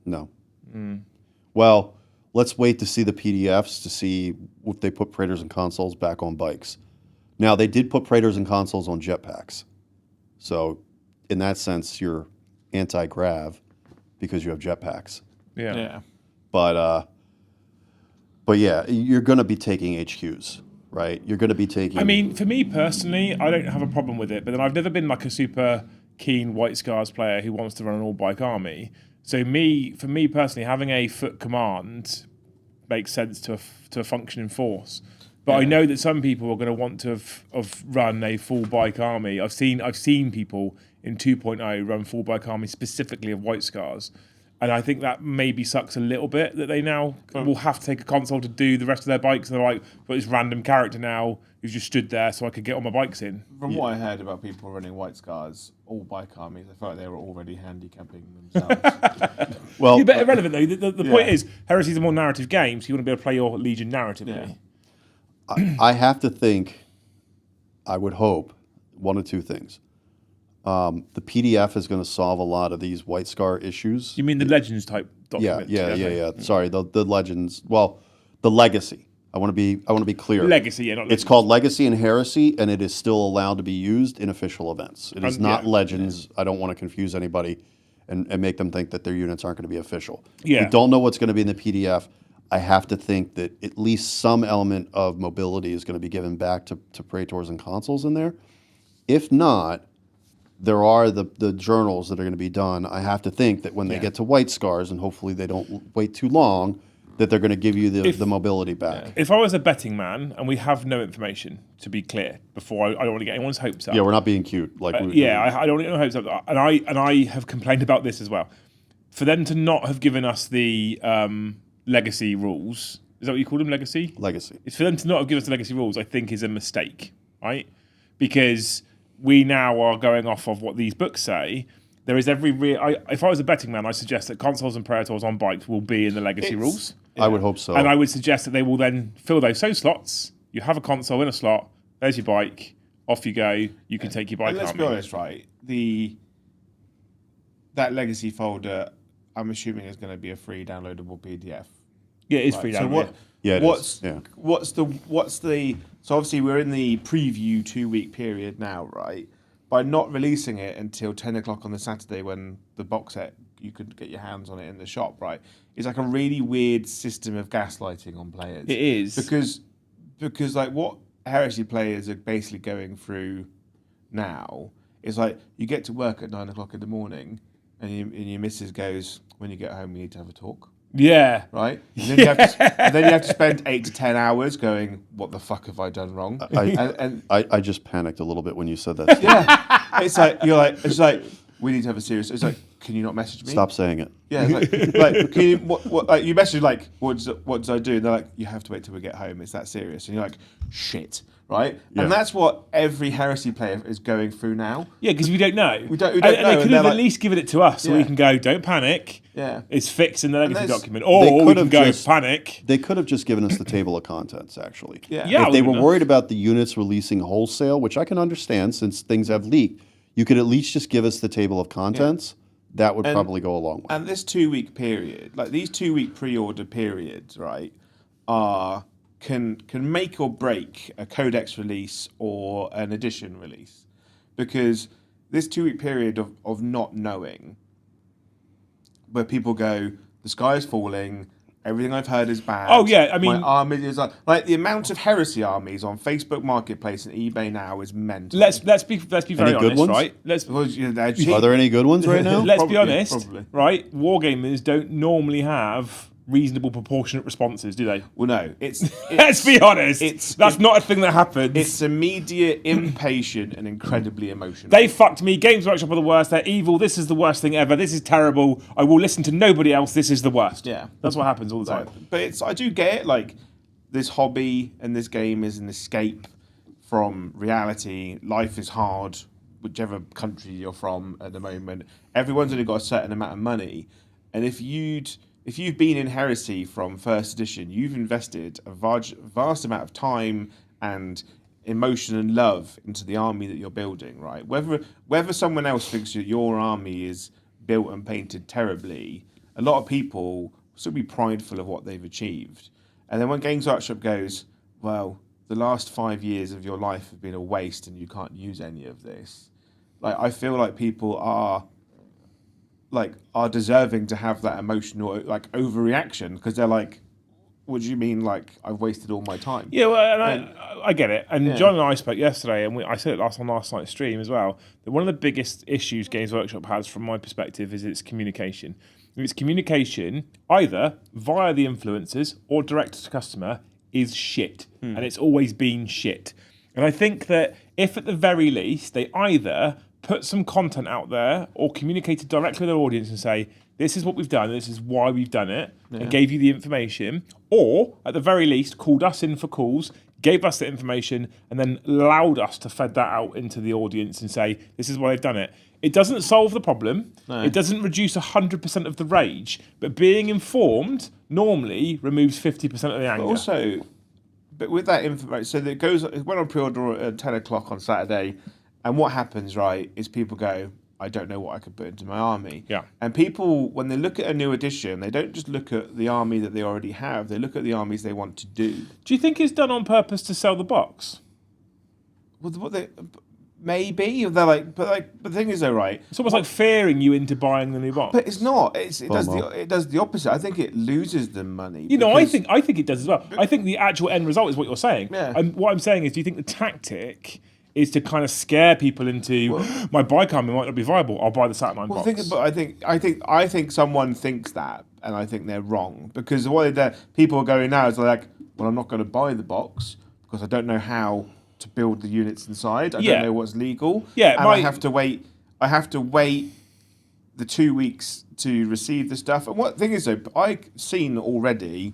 No. Well, let's wait to see the PDFs to see if they put Praetors and consoles back on bikes. Now, they did put Praetors and consoles on jetpacks. So, in that sense, you're anti-grav because you have jetpacks. Yeah. But yeah, you're going to be taking HQs, right? You're going to be taking... I mean, for me personally, I don't have a problem with it, but then I've never been a super keen White Scars player who wants to run an all-bike army. So for me personally, having a foot command makes sense to a functioning force. But I know that some people are going to want to have run a full bike army. I've seen people in 2.0 run full bike army specifically of White Scars. And I think that maybe sucks a little bit that they now will have to take a console to do the rest of their bikes. And they're like, but this random character now who's just stood there so I could get all my bikes in. From what I heard about people running White Scars, all bike armies, I felt like they were already handicapping themselves. Well, Yeah, but irrelevant though. The point is, Heresy is a more narrative game, so you want to be able to play your Legion narratively. Yeah. I have to think, I would hope, one of two things. The PDF is going to solve a lot of these White Scar issues. You mean the Legends type document? Yeah. Sorry, the Legends. Well, the Legacy. I want to be clear. Legacy, yeah, not Legends. It's called Legacy and Heresy, and it is still allowed to be used in official events. It is not Legends. I don't want to confuse anybody and make them think that their units aren't going to be official. Yeah. We don't know what's going to be in the PDF. I have to think that at least some element of mobility is going to be given back to Praetors and consoles in there. If not, there are the journals that are going to be done. I have to think that when they get to White Scars, and hopefully they don't wait too long, that they're going to give you the mobility back. If I was a betting man, and we have no information, to be clear, before I don't want to get anyone's hopes up. Yeah, we're not being cute. I don't want to get hopes up. And I have complained about this as well. For them to not have given us the legacy rules, is that what you call them, legacy? Legacy. It's for them to not have given us the legacy rules, I think, is a mistake, right? Because we now are going off of what these books say. There is if I was a betting man, I suggest that consoles and Praetors on bikes will be in the legacy rules. I would hope so. And I would suggest that they will then fill those slots. You have a console in a slot. There's your bike. Off you go. You can take your bike. And let's be honest, right? That legacy folder, I'm assuming, is going to be a free downloadable PDF. Yeah, it is free downloadable. What's the? So obviously we're in the preview 2-week period now, right? By not releasing it until 10 o'clock on the Saturday when the box set you could get your hands on it in the shop, right? It's like a really weird system of gaslighting on players. It is because like what Heresy players are basically going through now is like you get to work at 9 o'clock in the morning and your missus goes, when you get home, we need to have a talk. Yeah. Right? And then, you have to spend 8 to 10 hours going, what the fuck have I done wrong? I just panicked a little bit when you said that. Yeah. It's like, we need to have a serious, it's like, can you not message me? Stop saying it. Yeah, it's like can you, like you message like, what does I do? And they're like, you have to wait till we get home. It's that serious. And you're like, shit, right? Yeah. And that's what every Heresy player is going through now. Yeah, because we don't know. We don't know. And they could have at least given it to us so we can go, don't panic. Yeah. It's fixed in the legacy document. Or we can go, panic. They could have just given us the table of contents, actually. Yeah. If they were worried about the units releasing wholesale, which I can understand since things have leaked, you could at least just give us the table of contents. That would probably go a long way. And this 2-week period, like these 2-week pre-order periods, right, are can make or break a codex release or an edition release, because this 2-week period of not knowing, where people go, the sky is falling, everything I've heard is bad. Oh, yeah, I mean... my army is like the amount of Heresy armies on Facebook Marketplace and eBay now is mental. Let's be very good honest, ones? right? Because, they're cheap. Are there any good ones right now? Let's Probably, be honest, probably. right? Wargamers don't normally have reasonable proportionate responses, do they? Well, no, it's Let's be honest. That's not a thing that happens. It's immediate, impatient, and incredibly emotional. They fucked me. Games Workshop are the worst. They're evil. This is the worst thing ever. This is terrible. I will listen to nobody else. This is the worst. Yeah. That's what happens all the time. But I do get it. Like, this hobby and this game is an escape from reality. Life is hard, whichever country you're from at the moment. Everyone's only got a certain amount of money, and if you've been in Heresy from first edition, you've invested a vast amount of time and emotion and love into the army that you're building, right? Whether someone else thinks that your army is built and painted terribly, a lot of people will still be prideful of what they've achieved. And then when Games Workshop goes, well, the last 5 years of your life have been a waste and you can't use any of this. Like, I feel like people are deserving to have that emotional overreaction, because they're like, what do you mean, like, I've wasted all my time? Yeah, well, and I get it. And John and I spoke yesterday, and I said it on last night's stream as well, that one of the biggest issues Games Workshop has, from my perspective, is its communication. Its communication, either via the influencers or direct to customer, is shit. And it's always been shit. And I think that if at the very least they either put some content out there or communicated directly with their audience and say, this is what we've done, this is why we've done it, and gave you the information, or at the very least called us in for calls, gave us the information, and then allowed us to fed that out into the audience and say, this is why they've done it. It doesn't solve the problem. No. It doesn't reduce 100% of the rage, but being informed normally removes 50% of the anger. But with that information, so that it went on pre-order at 10 o'clock on Saturday, and what happens, right, is people go, I don't know what I could put into my army. Yeah. And people, when they look at a new edition, they don't just look at the army that they already have, they look at the armies they want to do. Do you think it's done on purpose to sell the box? Well, maybe. But the thing is, though, right? It's almost like fearing you into buying the new box. But it's not. It does the opposite. I think it loses them money. I think it does as well. I think the actual end result is what you're saying. Yeah. And what I'm saying is, do you think the tactic is to kind of scare people into, my bike army might not be viable, I'll buy the Saturnine box? I think someone thinks that, and I think they're wrong, because what people are going now is like, well, I'm not going to buy the box because I don't know how to build the units inside. I don't know what's legal. Yeah, and I have to wait. I have to wait the 2 weeks to receive the stuff. And what thing is, though, I've seen already,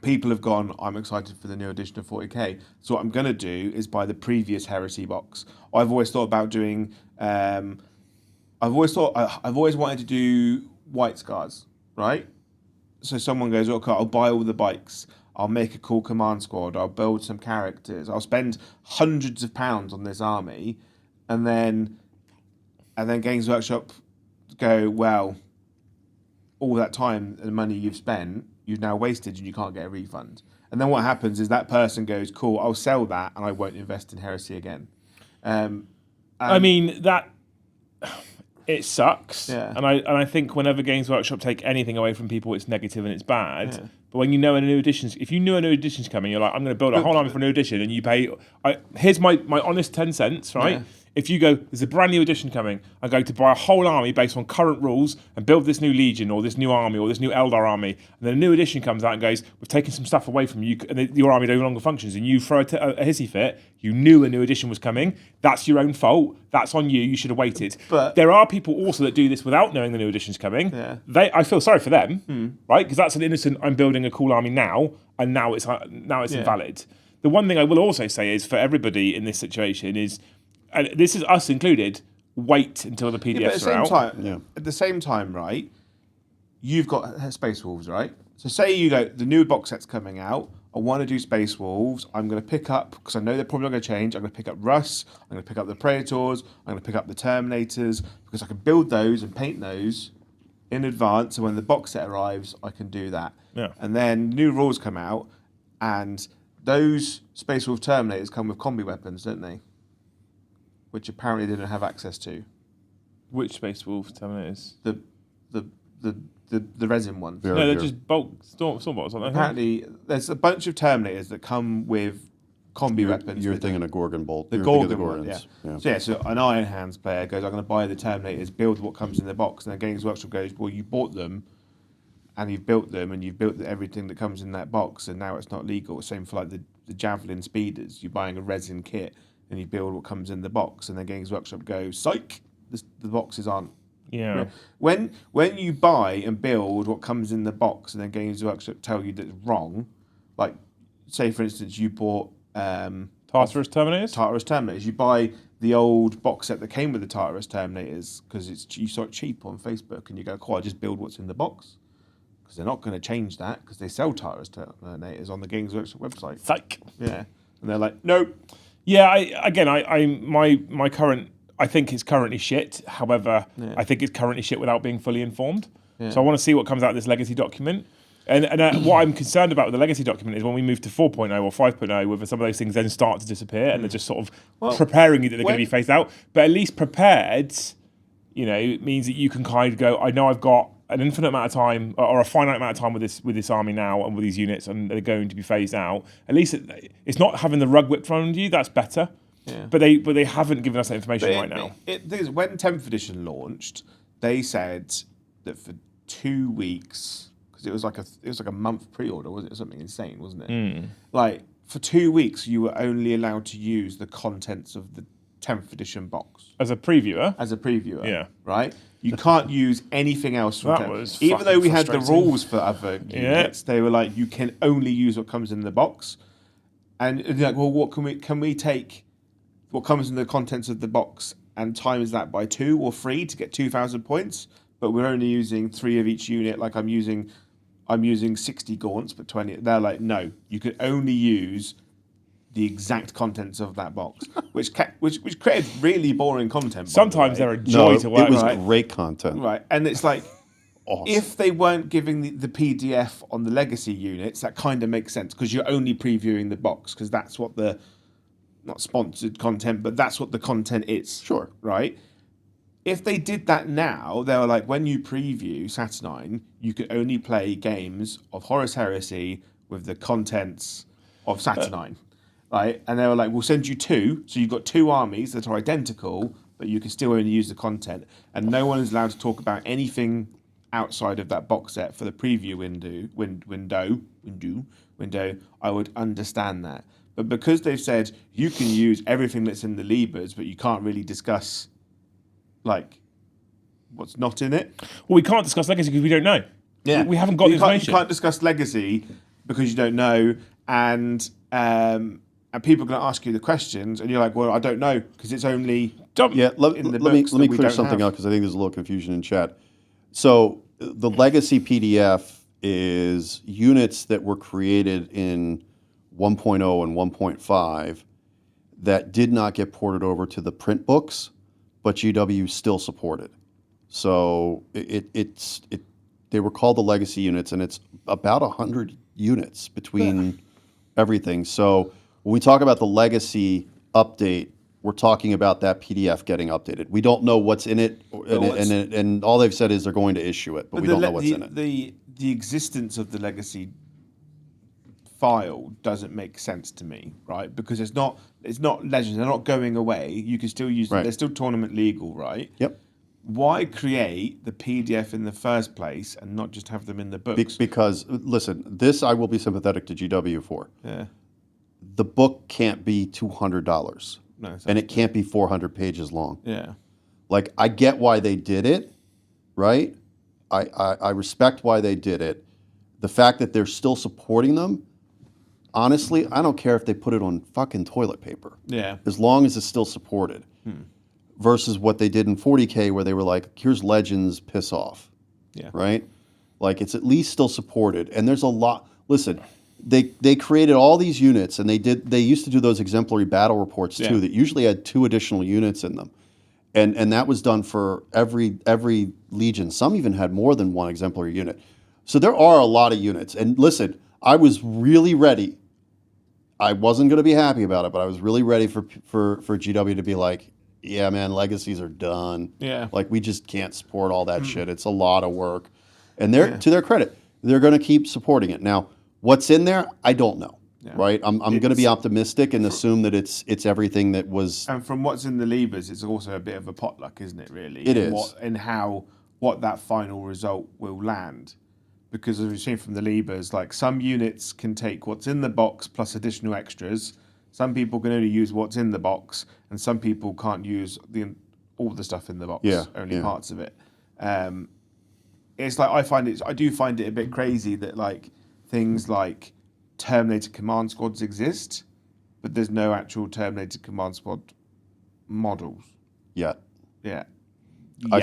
people have gone, I'm excited for the new edition of 40k. So what I'm going to do is buy the previous Heresy box. I've always thought about doing, I've always wanted to do White Scars, right? So someone goes, okay, I'll buy all the bikes. I'll make a cool command squad. I'll build some characters. I'll spend hundreds of pounds on this army. And then Games Workshop go, well, all that time and money you've spent, you've now wasted and you can't get a refund. And then what happens is that person goes, cool, I'll sell that and I won't invest in Heresy again. I mean, that... It sucks, Yeah. and I think whenever Games Workshop take anything away from people, it's negative and it's bad. Yeah. But when you know if you knew a new edition's coming, you're like, I'm going to build a whole army for a new edition, and you pay. Here's my honest 10 cents, right? Yeah. If you go, there's a brand new edition coming, I'm going to buy a whole army based on current rules and build this new Legion or this new army or this new Eldar army, and then a new edition comes out and goes, we've taken some stuff away from you, and your army no longer functions, and you throw a hissy fit, you knew a new edition was coming, that's your own fault, that's on you should have waited. But there are people also that do this without knowing the new edition's coming. Yeah. I feel sorry for them, right? Because that's an innocent, I'm building a cool army now, and now it's invalid. The one thing I will also say is, for everybody in this situation is, and this is us included, wait until the PDFs are out. At the same time, right, you've got Space Wolves, right? So say you go, the new box set's coming out, I want to do Space Wolves, I'm going to pick up, because I know they're probably not going to change, I'm going to pick up Russ, I'm going to pick up the Praetors, I'm going to pick up the Terminators, because I can build those and paint those in advance, so when the box set arrives, I can do that. Yeah. And then new rules come out, And those Space Wolf Terminators come with combi weapons, don't they? Which apparently they don't have access to. Which Space Wolf Terminators? The resin ones. No, they're just bulk Stormbots, aren't they? Apparently, there's a bunch of Terminators that come with combi weapons. You're thinking a Gorgon bolt. The You're thinking Gorgon of one, yeah. yeah. So an Iron Hands player goes, I'm going to buy the Terminators, build what comes in the box, and then Games Workshop goes, well, you bought them, and you've built them, and you've built everything that comes in that box, and now it's not legal. Same for like the Javelin Speeders. You're buying a resin kit, and you build what comes in the box, and then Games Workshop goes, psych, the boxes aren't. Yeah. When you buy and build what comes in the box, and then Games Workshop tell you that's wrong, like say for instance you bought Tartarus Terminators. You buy the old box set that came with the Tartarus Terminators because you saw it cheap on Facebook, and you go, "Cool, I just build what's in the box," because they're not going to change that because they sell Tartarus Terminators on the Games Workshop website. Psych. Yeah, and they're like, "Nope." Yeah, my current. I think it's currently shit. However, I think it's currently shit without being fully informed. Yeah. So I want to see what comes out of this legacy document. And what I'm concerned about with the legacy document is when we move to 4.0 or 5.0, whether some of those things then start to disappear and they're just sort of preparing you that they're going to be phased out. But at least prepared, means that you can kind of go, I know I've got an infinite amount of time or a finite amount of time with this army now and with these units, and they're going to be phased out. At least it's not having the rug whipped around you. That's better. Yeah. But they haven't given us that information right now. When 10th edition launched, they said that for 2 weeks, because it was like a month pre-order, wasn't it? Something insane, wasn't it? Like for 2 weeks, you were only allowed to use the contents of the 10th edition box as a previewer. Yeah, right. You can't use anything else from that was even though we had the rules for other units. They were like, you can only use what comes in the box, and they're like, well, what can we take? What comes in the contents of the box and times that by 2 or 3 to get 2,000 points, but we're only using 3 of each unit. Like I'm using 60 gaunts, but 20. They're like, no, you can only use the exact contents of that box, which created really boring content. Sometimes they're a joy to work. It was great content, right? And it's like, awesome. If they weren't giving the PDF on the legacy units, that kind of makes sense because you're only previewing the box because that's what the not sponsored content, but that's what the content is. Sure. Right? If they did that now, they were like, when you preview Saturnine, you could only play games of Horus Heresy with the contents of Saturnine. Right? And they were like, we'll send you 2. So you've got 2 armies that are identical, but you can still only use the content. And no one is allowed to talk about anything outside of that box set for the preview window. I would understand that. But because they've said you can use everything that's in the Libers, but you can't really discuss, like, what's not in it. Well, we can't discuss legacy because we don't know. Yeah, we haven't got the information. You can't discuss legacy because you don't know, and people are going to ask you the questions, and you're like, well, I don't know because it's only let me clear something out because I think there's a little confusion in chat. So the legacy PDF is units that were created in 1.0 and 1.5 that did not get ported over to the print books, but GW still supported. So they were called the legacy units, and it's about 100 units between everything. So when we talk about the legacy update, we're talking about that PDF getting updated. We don't know what's in it, and all they've said is they're going to issue it, but we don't know what's in it. The existence of the legacy file doesn't make sense to me, right? Because it's not legends. They're not going away. You can still use them. They're still tournament legal, right? Yep. Why create the PDF in the first place and not just have them in the books? Because listen, this I will be sympathetic to GW for. Yeah. The book can't be $200. No, and it can't be 400 pages long. Yeah. Like, I get why they did it, right? I respect why they did it. The fact that they're still supporting them, honestly, I don't care if they put it on fucking toilet paper. Yeah. As long as it's still supported. Versus what they did in 40K where they were like, here's Legends, piss off. Yeah. Right? Like, it's at least still supported. And there's a lot. Listen, they created all these units, and they used to do those exemplary battle reports too that usually had 2 additional units in them. And that was done for every legion. Some even had more than 1 exemplary unit. So there are a lot of units. And listen, I was really ready I wasn't going to be happy about it, but I was really ready for GW to be like, yeah, man, legacies are done. Yeah. Like, we just can't support all that shit. It's a lot of work. And they're to their credit, they're going to keep supporting it. Now, what's in there, I don't know. Yeah. Right? I'm going to be optimistic and assume that it's everything that was. And from what's in the levers, it's also a bit of a potluck, isn't it, really? It is. What that final result will land. Because as we've seen from the levers, like some units can take what's in the box plus additional extras. Some people can only use what's in the box, and some people can't use all the stuff in the box, only parts of it. It's like I do find it a bit crazy that like things like Terminator Command Squads exist, but there's no actual Terminator Command Squad models Yet. yet. I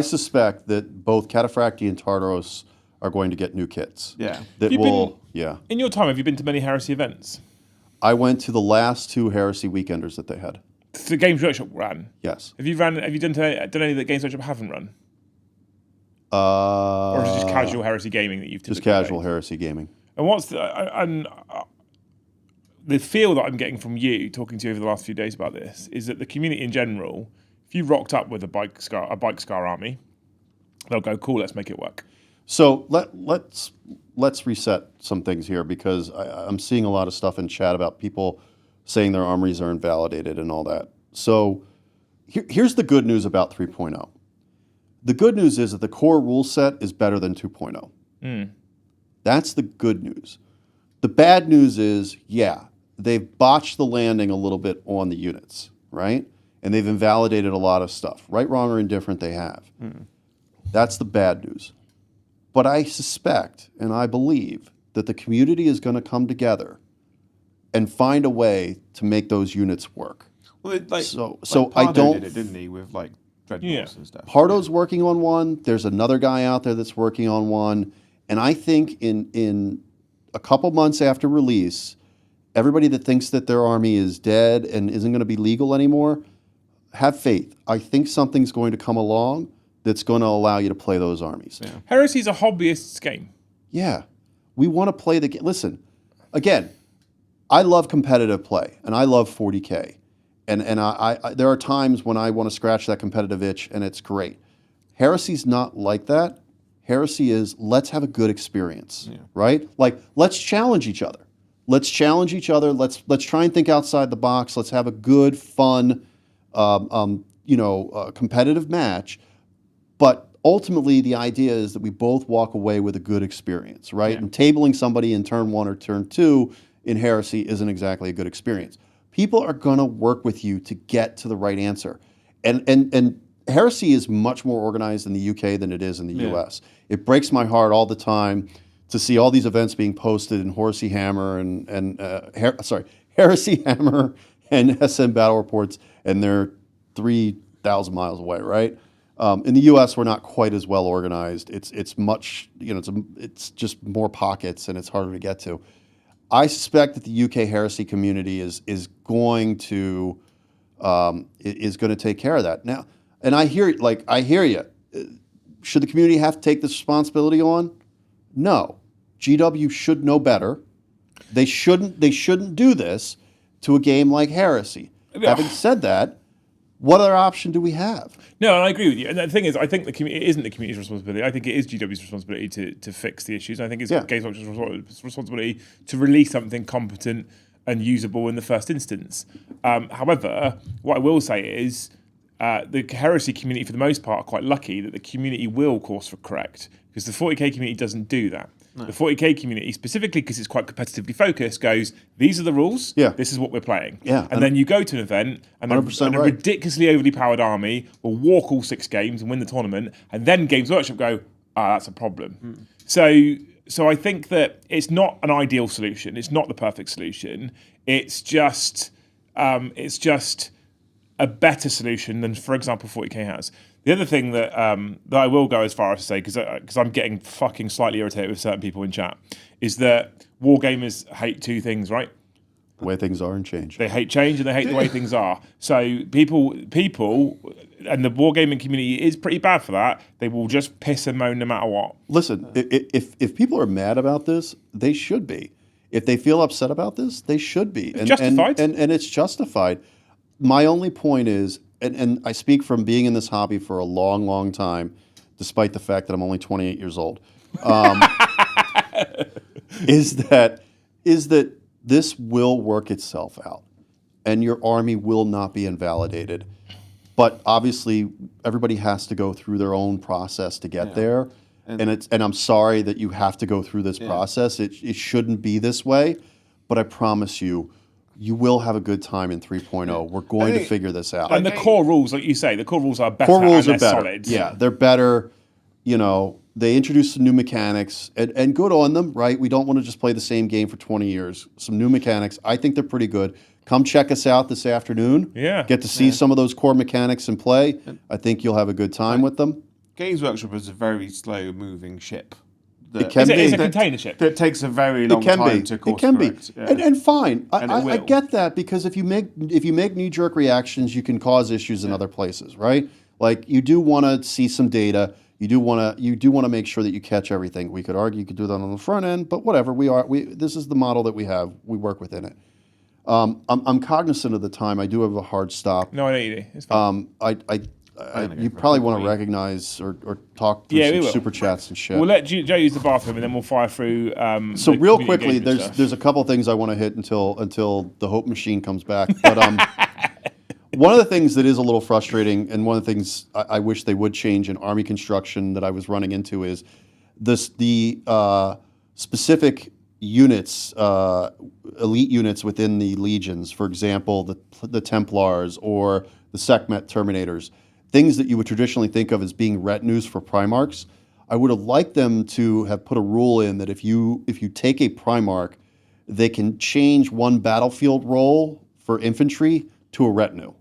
suspect that both Cataphracti and Tartaros are going to get new kits. Yeah. That In your time, have you been to many Heresy events? I went to the last 2 Heresy weekenders that they had. The Games Workshop ran. Yes. Have you done any that Games Workshop haven't run? Or is it just casual Heresy gaming that you've just casual Heresy gaming? And what's the feel that I'm getting from you talking to you over the last few days about this is that the community in general, if you rocked up with a bike scar army, they'll go, cool, let's make it work. So let's reset some things here, because I'm seeing a lot of stuff in chat about people saying their armories are invalidated and all that. So here's the good news about 3.0. The good news is that the core rule set is better than 2.0. That's the good news. The bad news is, they've botched the landing a little bit on the units, right? And they've invalidated a lot of stuff. Right, wrong, or indifferent, they have. That's the bad news. But I suspect and I believe that the community is going to come together and find a way to make those units work. Well, so I Pardo don't. did it, didn't he, with like dreadnoughts and stuff? Pardo's working on one. There's another guy out there that's working on one. And I think in a couple months after release, everybody that thinks that their army is dead and isn't going to be legal anymore, have faith. I think something's going to come along that's going to allow you to play those armies. Yeah. Heresy's a hobbyist's game. Yeah. We want to play the game. Listen, again, I love competitive play, and I love 40K. And I there are times when I want to scratch that competitive itch, and it's great. Heresy's not like that. Heresy is, let's have a good experience, right? Like, let's challenge each other. Let's challenge each other. Let's try and think outside the box. Let's have a good, fun, competitive match. But ultimately, the idea is that we both walk away with a good experience, right? And tabling somebody in turn 1 or turn 2 in Heresy isn't exactly a good experience. People are going to work with you to get to the right answer. And Heresy is much more organized in the UK than it is in the US. It breaks my heart all the time to see all these events being posted in Heresy Hammer Heresy Hammer and SM Battle Reports, and they're 3,000 miles away, right? In the U.S., we're not quite as well organized. It's much, it's just more pockets, and it's harder to get to. I suspect that the UK Heresy community is going to take care of that now. And I hear you. Should the community have to take this responsibility on? No. GW should know better. They shouldn't do this to a game like Heresy. Having said that, what other option do we have? No, and I agree with you. And the thing is, I think it isn't the community's responsibility. I think it is GW's responsibility to fix the issues. And I think it's Games Workshop's responsibility to release something competent and usable in the first instance. However, what I will say is the Heresy community, for the most part, are quite lucky that the community will course correct, because the 40k community doesn't do that. No. The 40k community, specifically because it's quite competitively focused, goes, these are the rules, this is what we're playing. Yeah, and then you go to an event, and a ridiculously overly powered army will walk all 6 games and win the tournament, and then Games Workshop go, that's a problem. So I think that it's not an ideal solution. It's not the perfect solution. It's just a better solution than, for example, 40k has. The other thing that I will go as far as to say, because I'm getting fucking slightly irritated with certain people in chat, is that wargamers hate 2 things, right? The way things are and change. They hate change, and they hate the way things are. So people, and the wargaming community is pretty bad for that. They will just piss and moan no matter what. Listen, if people are mad about this, they should be. If they feel upset about this, they should be. It's justified. And it's justified. My only point is, and I speak from being in this hobby for a long, long time, despite the fact that I'm only 28 years old, is that this will work itself out, and your army will not be invalidated. But obviously, everybody has to go through their own process to get there. And I'm sorry that you have to go through this process. It shouldn't be this way, but I promise you, you will have a good time in 3.0. We're going to figure this out. And the core rules, like you say, the core rules are better. Core rules and are they're better. solid. Yeah, they're better. You know, they introduced some new mechanics, and good on them, right? We don't want to just play the same game for 20 years. Some new mechanics. I think they're pretty good. Come check us out this afternoon. Yeah. Get to see some of those core mechanics in play. I think you'll have a good time with them. Games Workshop is a very slow-moving ship. It can be. It's a container ship. That takes a very long time to course correct. Yeah. And fine. I will. get that, because if you make knee-jerk reactions, you can cause issues in other places, right? Like, you do want to see some data. You do want to make sure that you catch everything. We could argue you could do that on the front end, but whatever. This is the model that we have. We work within it. I'm cognizant of the time. I do have a hard stop. No, I know you do. It's fine. You probably want to recognize or talk through some super chats and shit. We'll let Joe use the bathroom, and then we'll fire through. So real quickly, there's a couple things I want to hit until the hope machine comes back. But one of the things that is a little frustrating, and one of the things I wish they would change in army construction that I was running into, is the specific units, elite units within the legions. For example, the Templars or the Sekhmet Terminators. Things that you would traditionally think of as being retinues for Primarchs. I would have liked them to have put a rule in that if you take a Primarch, they can change one battlefield role for infantry to a retinue.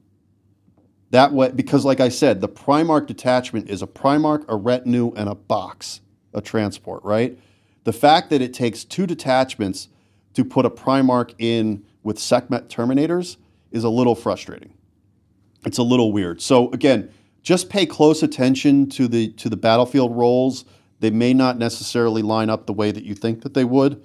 That way, because like I said, the Primarch detachment is a Primarch, a retinue, and a box, a transport, right? The fact that it takes 2 detachments to put a Primarch in with Sekhmet Terminators is a little frustrating. It's a little weird. So again, just pay close attention to the battlefield roles. They may not necessarily line up the way that you think that they would.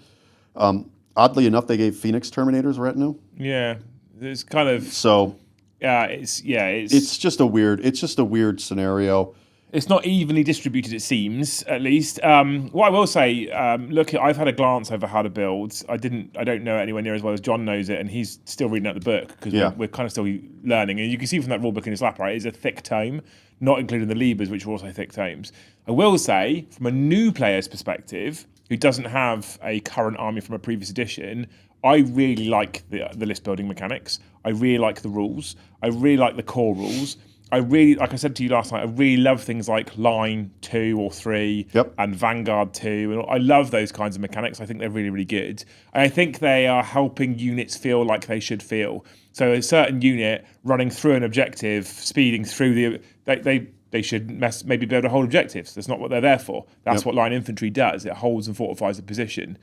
Oddly enough, they gave Phoenix Terminators retinue. Yeah, it's kind of so. It's just a weird scenario. It's not evenly distributed, it seems, at least. What I will say, I've had a glance over how to build. I don't know it anywhere near as well as John knows it, and he's still reading out the book because we're kind of still learning. And you can see from that rule book in his lap, right, it's a thick tome, not including the Libers, which are also thick tomes. I will say, from a new player's perspective, who doesn't have a current army from a previous edition, I really like the list building mechanics. I really like the rules. I really like the core rules. I really, like I said to you last night, I really love things like Line 2 or 3 and Vanguard 2. And I love those kinds of mechanics. I think they're really, really good. And I think they are helping units feel like they should feel. So a certain unit running through an objective, speeding through they should maybe be able to hold objectives. That's not what they're there for. That's what line infantry does. It holds and fortifies a position.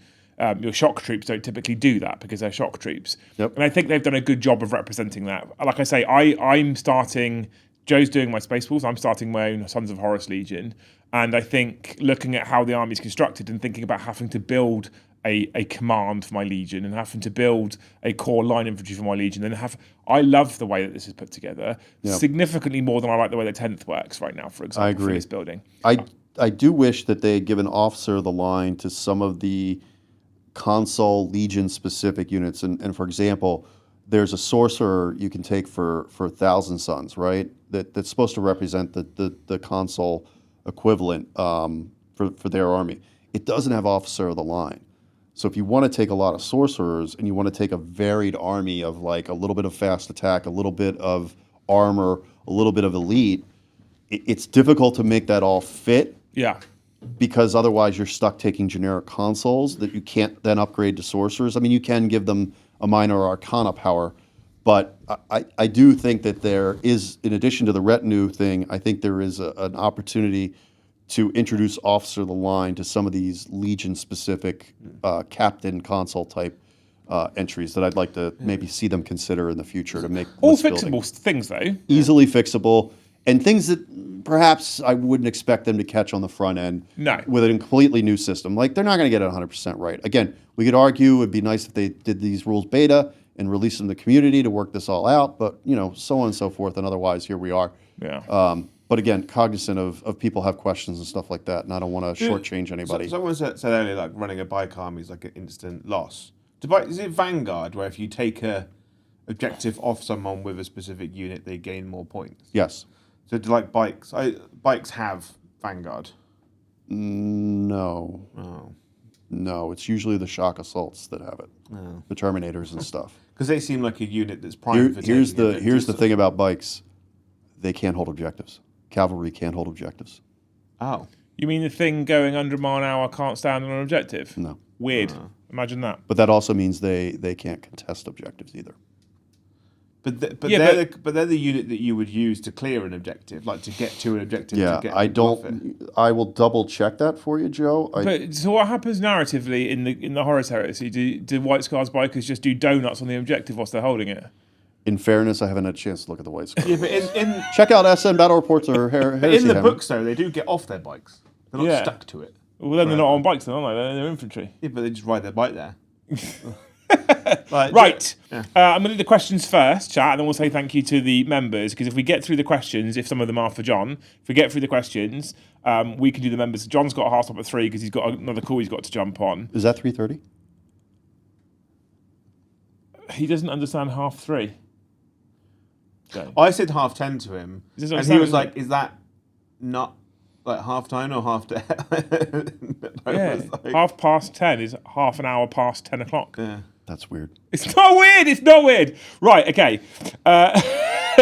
Your shock troops don't typically do that because they're shock troops. And I think they've done a good job of representing that. Like I say, I'm starting... Joe's doing my Spaceballs. I'm starting my own Sons of Horus Legion. And I think looking at how the army's constructed and thinking about having to build a command for my Legion and having to build a core line infantry for my Legion, I love the way that this is put together, significantly more than I like the way the 10th works right now, for example, I agree. for this building. I do wish that they had given Officer of the Line to some of the console Legion-specific units. And for example, there's a sorcerer you can take for 1,000 Suns, right? That's supposed to represent the console equivalent for their army. It doesn't have Officer of the Line. So if you want to take a lot of sorcerers and you want to take a varied army of like a little bit of fast attack, a little bit of armor, a little bit of elite, it's difficult to make that all fit. Yeah. Because otherwise you're stuck taking generic consoles that you can't then upgrade to sorcerers. I mean, you can give them a minor arcana power, but I do think that there is, in addition to the retinue thing, I think there is an opportunity to introduce Officer of the Line to some of these Legion-specific captain console type entries that I'd like to maybe see them consider in the future to make all list fixable building things, though. easily fixable. and things that perhaps I wouldn't expect them to catch on the front end. No. With a completely new system, like they're not going to get it 100% right. Again, we could argue it'd be nice if they did these rules beta and release them to the community to work this all out, but so on and so forth. And otherwise, here we are. Yeah. But again, cognizant of people have questions and stuff like that, and I don't want to shortchange anybody. Someone said earlier, like running a bike army is like an instant loss. Is it Vanguard, where if you take a objective off someone with a specific unit, they gain more points? Yes. So do like bikes? Bikes have Vanguard. No. Oh. No, it's usually the shock assaults that have it. Oh. The Terminators and stuff. Because they seem like a unit that's primed for Here's taking the thing about bikes. They can't hold objectives. Cavalry can't hold objectives. Oh. You mean the thing going 100 mile an hour can't stand on an objective? No. Weird. Imagine that. But that also means they can't contest objectives either. But they're the unit that you would use to clear an objective, like to get to an objective. Yeah, to get I off it. don't. I will double check that for you, Joe. But so what happens narratively in the Horus Heresy? Do White Scars bikers just do donuts on the objective whilst they're holding it? In fairness, I haven't had a chance to look at the White Scars. Yeah, but in Check out SN Battle Reports or Heresy. in the Hammer. books though, they do get off their bikes. They're not Yeah. stuck to it. Well, then they're not on bikes, then, aren't they? They're infantry. Yeah, but they just ride their bike there. Like, Right. Yeah. I'm going to do the questions first, chat, and then we'll say thank you to the members, because if we get through the questions, if some of them are for John, if we get through the questions, we can do the members. John's got a hard stop at 3 because he's got another call he's got to jump on. Is that 3:30? He doesn't understand half 3. Okay. I said 10:30 to him, He doesn't and he understand, was is like, "Is that not like half time or half day?" Yeah, 10:30 is half an hour past 10 o'clock. Yeah. That's weird. It's not weird. It's not weird. Right. Okay.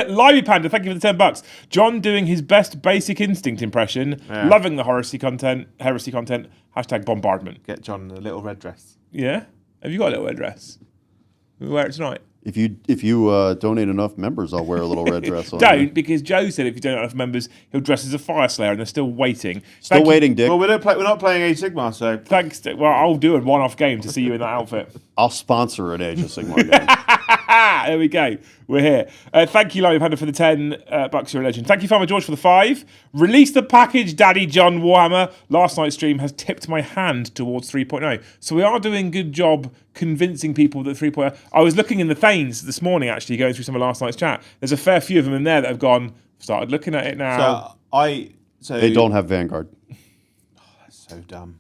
Livey Panda, thank you for the $10. John doing his best Basic Instinct impression. Yeah. Loving the Heresy content. Hashtag bombardment. Get John in a little red dress. Yeah. Have you got a little red dress? We wear it tonight. If you donate enough members, I'll wear a little red dress on. Don't, because Joe said if you don't have enough members, he'll dress as a fire slayer, and they're still waiting. Still waiting, Dick. Well, we're not playing Age of Sigmar, so Thanks. Well, I'll do a one-off game to see you in that outfit. I'll sponsor an Age of Sigmar game. There we go. We're here. Thank you, Livey Panda, for the $10. You're a legend. Thank you, Farmer George, for the 5. Release the package, Daddy John Warhammer. Last night's stream has tipped my hand towards 3.0. So we are doing a good job convincing people that 3.0. I was looking in the Thanes this morning, actually, going through some of last night's chat. There's a fair few of them in there that have started looking at it now. So They don't have Vanguard. That's so dumb.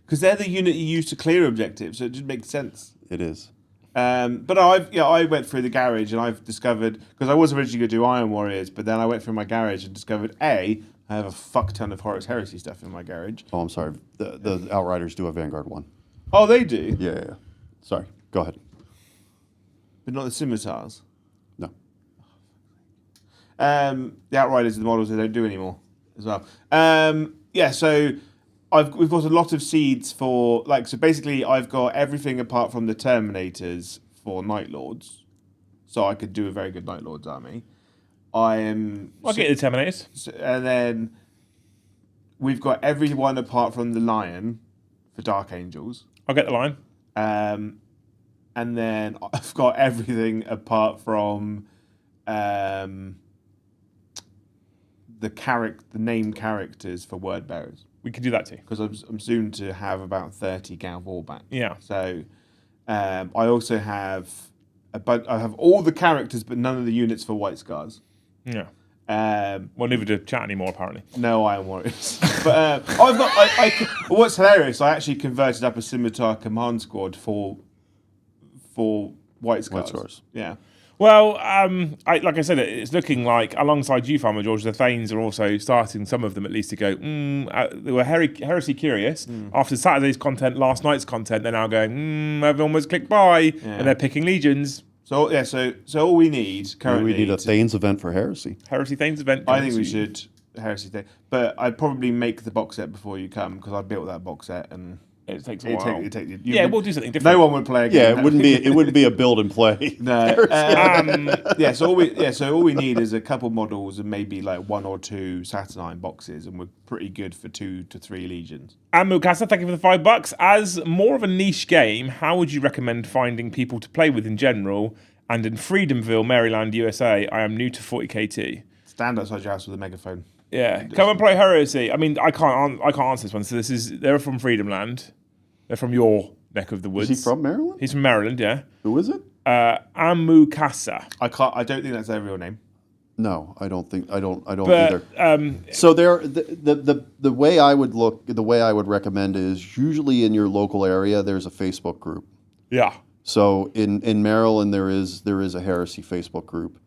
Because they're the unit you use to clear objectives, so it just makes sense. It is. But I went through the garage and I've discovered, because I was originally going to do Iron Warriors, but then I went through my garage and discovered I have a fuck ton of Horus Heresy stuff in my garage. Oh, I'm sorry. The Outriders do a Vanguard one. Oh, they do? Yeah. Sorry. Go ahead. But not the scimitars. No. The Outriders are the models they don't do anymore as well. So we've got a lot of seeds for, so basically I've got everything apart from the Terminators for Night Lords. So I could do a very good Night Lords army. I'll get the Terminators. And then we've got everyone apart from the Lion for Dark Angels. I'll get the line. And then I've got everything apart from the name characters for Word Bearers. We can do that too. Because I'm soon to have about 30 Gal Vorback. Yeah. So I also have I have all the characters, but none of the units for White Scars. Yeah. Well, neither do chat anymore, apparently. No Iron Warriors. But what's hilarious, I actually converted up a Scimitar command squad for White Scars. Yeah. Well, like I said, it's looking like, alongside you, Farmer George, the Thanes are also starting, some of them at least, to go, they were heresy curious. After Saturday's content, last night's content, they're now going, everyone was clicked by, and they're picking legions. So all we need currently... We need a Thanes event for Heresy. Heresy Thanes event. I think we should Heresy thing. But I'd probably make the box set before you come, because I built that box set and... It takes a while. We'll do something different. No one would play a game. Yeah, it wouldn't be a build and play. No. So all we need is a couple models and maybe like 1 or 2 Saturnine boxes, and we're pretty good for 2 to 3 legions. And Mukasa, thank you for the $5. As more of a niche game, how would you recommend finding people to play with in general? And in Freedomville, Maryland, USA, I am new to 40KT. Stand outside your house with a megaphone. Yeah, come and play Heresy. I mean, I can't answer this one. So they're from Freedom Land. They're from your neck of the woods. Is he from Maryland? He's from Maryland. Yeah. Who is it? Amukasa. I don't think that's their real name. No, I don't But either. So the way I would recommend is usually in your local area there's a Facebook group. yeah. So in Maryland there is a Heresy Facebook group,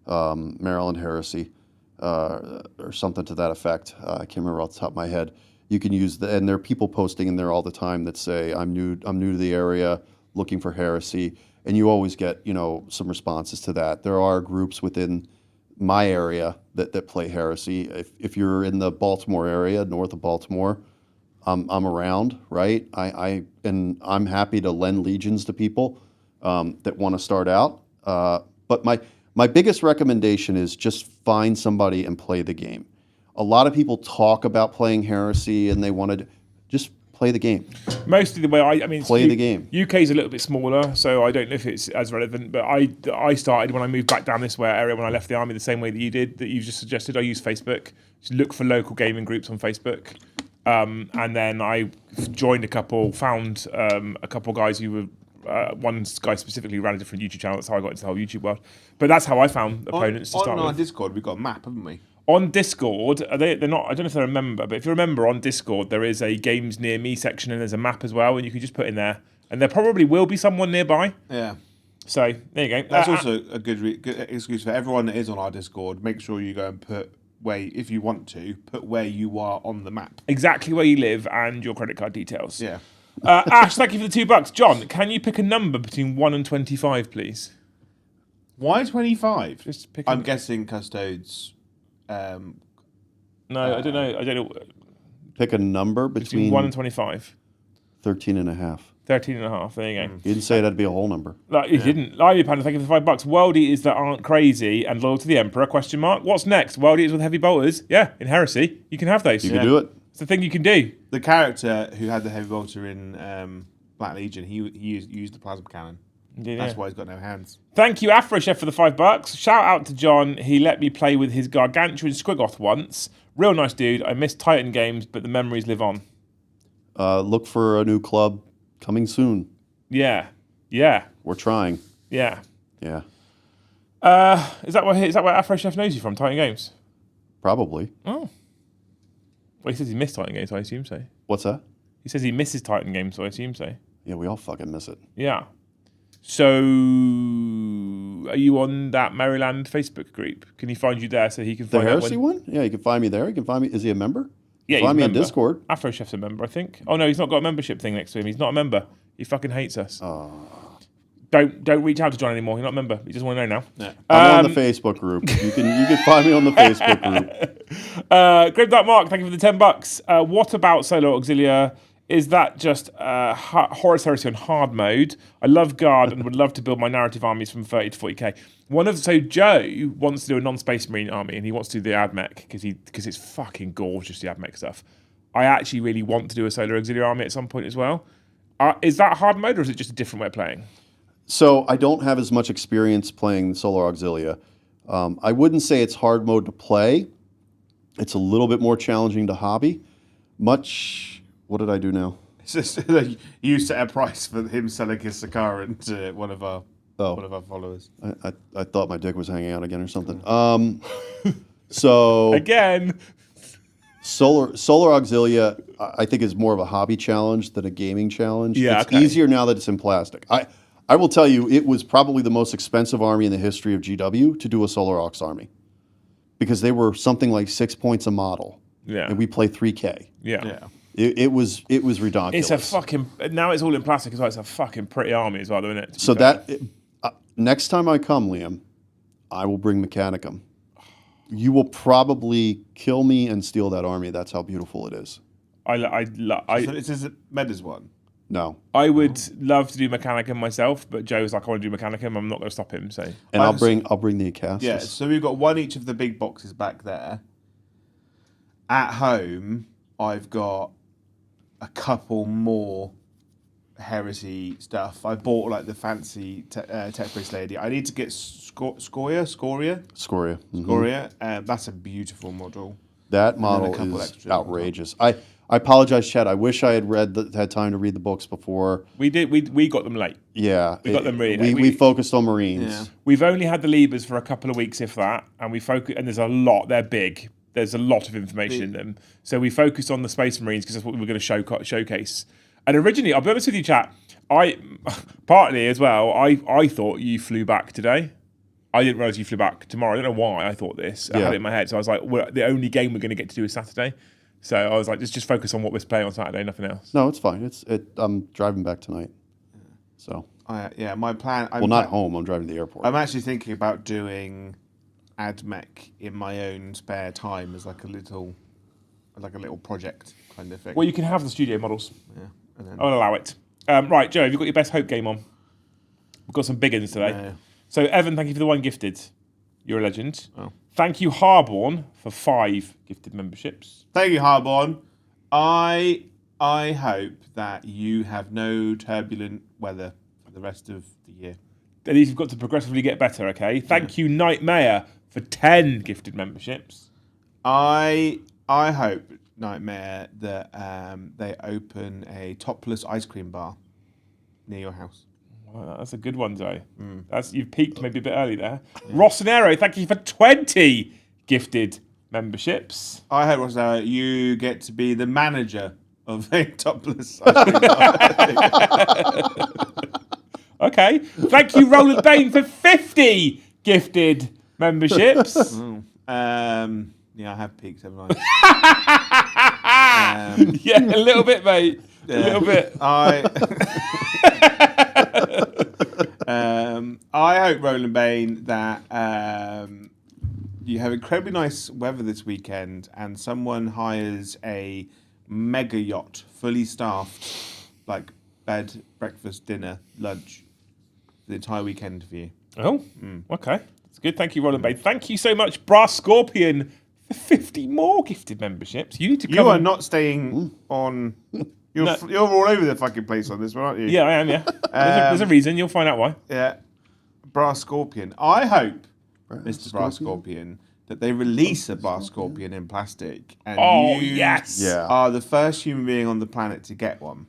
Maryland Heresy, or something to that effect. I can't remember off the top of my head. You can use and there are people posting in there all the time that say I'm new to the area, looking for Heresy, and you always get some responses to that. There are groups within my area that play Heresy. If you're in the Baltimore area, north of Baltimore, I'm around, right? I'm happy to lend legions to people that want to start out. But my biggest recommendation is just find somebody and play the game. A lot of people talk about playing Heresy and they want to just play the game. Mostly the way I mean, play the game. UK's a little bit smaller, so I don't know if it's as relevant. But I started when I moved back down this area when I left the army the same way that you did, that you just suggested. I use Facebook. Just look for local gaming groups on Facebook. And then I joined a couple, found a couple guys who were, one guy specifically ran a different YouTube channel. That's how I got into the whole YouTube world. But that's how I found opponents to start on our with. Discord, we've got a map, haven't we? On Discord, they're not, I don't know if they're a member, but if you remember on Discord, there is a games near me section and there's a map as well, and you can just put in there. And there probably will be someone nearby. Yeah. So there you go. That's also a good excuse for everyone that is on our Discord. Make sure you go and put if you want to, put where you are on the map. Exactly where you live and your credit card details. Yeah. Ash, thank you for the $2. John, can you pick a number between 1 and 25, please? Why 25? Just pick I'm guessing Custodes. No, I don't know. Pick a number Between 1 and 25. 13 and a half. 13 and a half. There you go. You didn't say that'd be a whole number. He didn't. Lively Panda, thank you for the $5. World Eaters that aren't crazy and loyal to the Emperor, question mark. What's next? World Eaters with heavy bolters? Yeah, in Heresy. You can have those. You can do it. It's the thing you can do. The character who had the heavy bolter in Black Legion, he used the plasma cannon. That's why he's got no hands. Thank you, Afro Chef, for the $5. Shout out to John. He let me play with his gargantuan Squigoth once. Real nice dude. I miss Titan games, but the memories live on. Look for a new club coming soon. Yeah. We're trying. Yeah. Yeah. Is that where Afro Chef knows you from? Titan Games? Probably. Oh. Well, he says he missed Titan Games, so I assume so. What's that? He says he misses Titan Games, so I assume so. Yeah, we all fucking miss it. Yeah. So, are you on that Maryland Facebook group? Can he find you there so he can The find Heresy one? Yeah, you can find me there. You can find me. Is he a member? Yeah, find me a on Discord. Afro Chef's a member, I think. Oh no, he's not got a membership thing next to him. He's not a member. He fucking hates us. Don't reach out to John anymore. He's not a member. He doesn't want to know now. Yeah. I'm on the Facebook group. You can find me on the Facebook group. Grim Dark Mark, thank you for the $10. What about Solo Auxilia? Is that just Horus Heresy on hard mode? I love Guard and would love to build my narrative armies from 30 to 40k. So Joe wants to do a non-Space Marine army and he wants to do the AdMech because it's fucking gorgeous, the AdMech stuff. I actually really want to do a Solar Auxiliary army at some point as well. Is that hard mode or is it just a different way of playing? So I don't have as much experience playing Solar Auxilia. I wouldn't say it's hard mode to play. It's a little bit more challenging to hobby. What did I do now? It's just you set a price for him selling his Sakaran to one of our followers. I thought my dick was hanging out again or something. So again, Solar Auxilia, I think is more of a hobby challenge than a gaming challenge. Yeah, it's easier now that it's in plastic. I will tell you, it was probably the most expensive army in the history of GW to do a Solar Aux army because they were something like 6 points a model. Yeah, and we play 3K. Yeah. It was ridiculous. It's a fucking, now it's all in plastic as well. It's a fucking pretty army as well, isn't it? So next time I come, Liam, I will bring Mechanicum. You will probably kill me and steal that army. That's how beautiful it is. So this is Meda's one? No. I would love to do Mechanicum myself, but Joe's like, I want to do Mechanicum. I'm not going to stop him. So. And I'll bring the Acastus. Yeah, so we've got one each of the big boxes back there. At home, I've got a couple more Heresy stuff. I bought like the fancy text-based lady. I need to get Scoria. Scoria. Mhm. Scoria. That's a beautiful model. That then a model couple is extras on top. outrageous. I apologize, Chad. I wish I had had time to read the books before. We did. We got them late. Yeah, We got them really. We focused on Marines. Yeah. We've only had the Libras for a couple of weeks, if that, and we focus. And there's a lot. They're big. There's a lot of information in them. So we focused on the Space Marines because that's what we were going to showcase. And originally, I'll be honest with you, chat. Partly as well. I thought you flew back today. I didn't realise you flew back tomorrow. I don't know why I thought this. I had it in my head. So I was like, well, the only game we're going to get to do is Saturday. So I was like, just focus on what we're playing on Saturday, nothing else. No, it's fine. I'm driving back tonight. So. My plan. Not home. I'm driving to the airport. I'm actually thinking about doing AdMech in my own spare time as like a little project kind of thing. Well, you can have the studio models. Yeah. And then, I'll allow it. Right, Joe, have you got your best hope game on? We've got some big ones today. Yeah. So, Evan, thank you for the 1 gifted. You're a legend. Oh. Thank you, Harborn, for 5 gifted memberships. Thank you, Harborn. I hope that you have no turbulent weather for the rest of the year. At least you've got to progressively get better, okay? Thank you, Nightmare, for 10 gifted memberships. I hope, Nightmare, that they open a topless ice cream bar near your house. Well, that's a good one, Joe. You've peaked maybe a bit early there. Ross and Arrow, thank you for 20 gifted memberships. I hope, Rosanna, you get to be the manager of a topless ice cream bar. Okay. Thank you, Roland Bain, for 50 gifted memberships. Yeah, I have peaked, haven't I? Yeah, a little bit, mate. A little bit. I hope, Roland Bain, that you have incredibly nice weather this weekend and someone hires a mega yacht, fully staffed, like bed, breakfast, dinner, lunch, for the entire weekend for you. Oh, okay. That's good. Thank you, Roland Bain. Thank you so much, Brass Scorpion, for 50 more gifted memberships. You need to come. You are not staying on... You're all over the fucking place on this one, aren't you? Yeah, I am, yeah. There's a reason. You'll find out why. Yeah. Brass Scorpion. I hope, Mr. Brass Scorpion, that they release a Brass Scorpion in plastic. And you yes. Yeah. are the first human being on the planet to get one,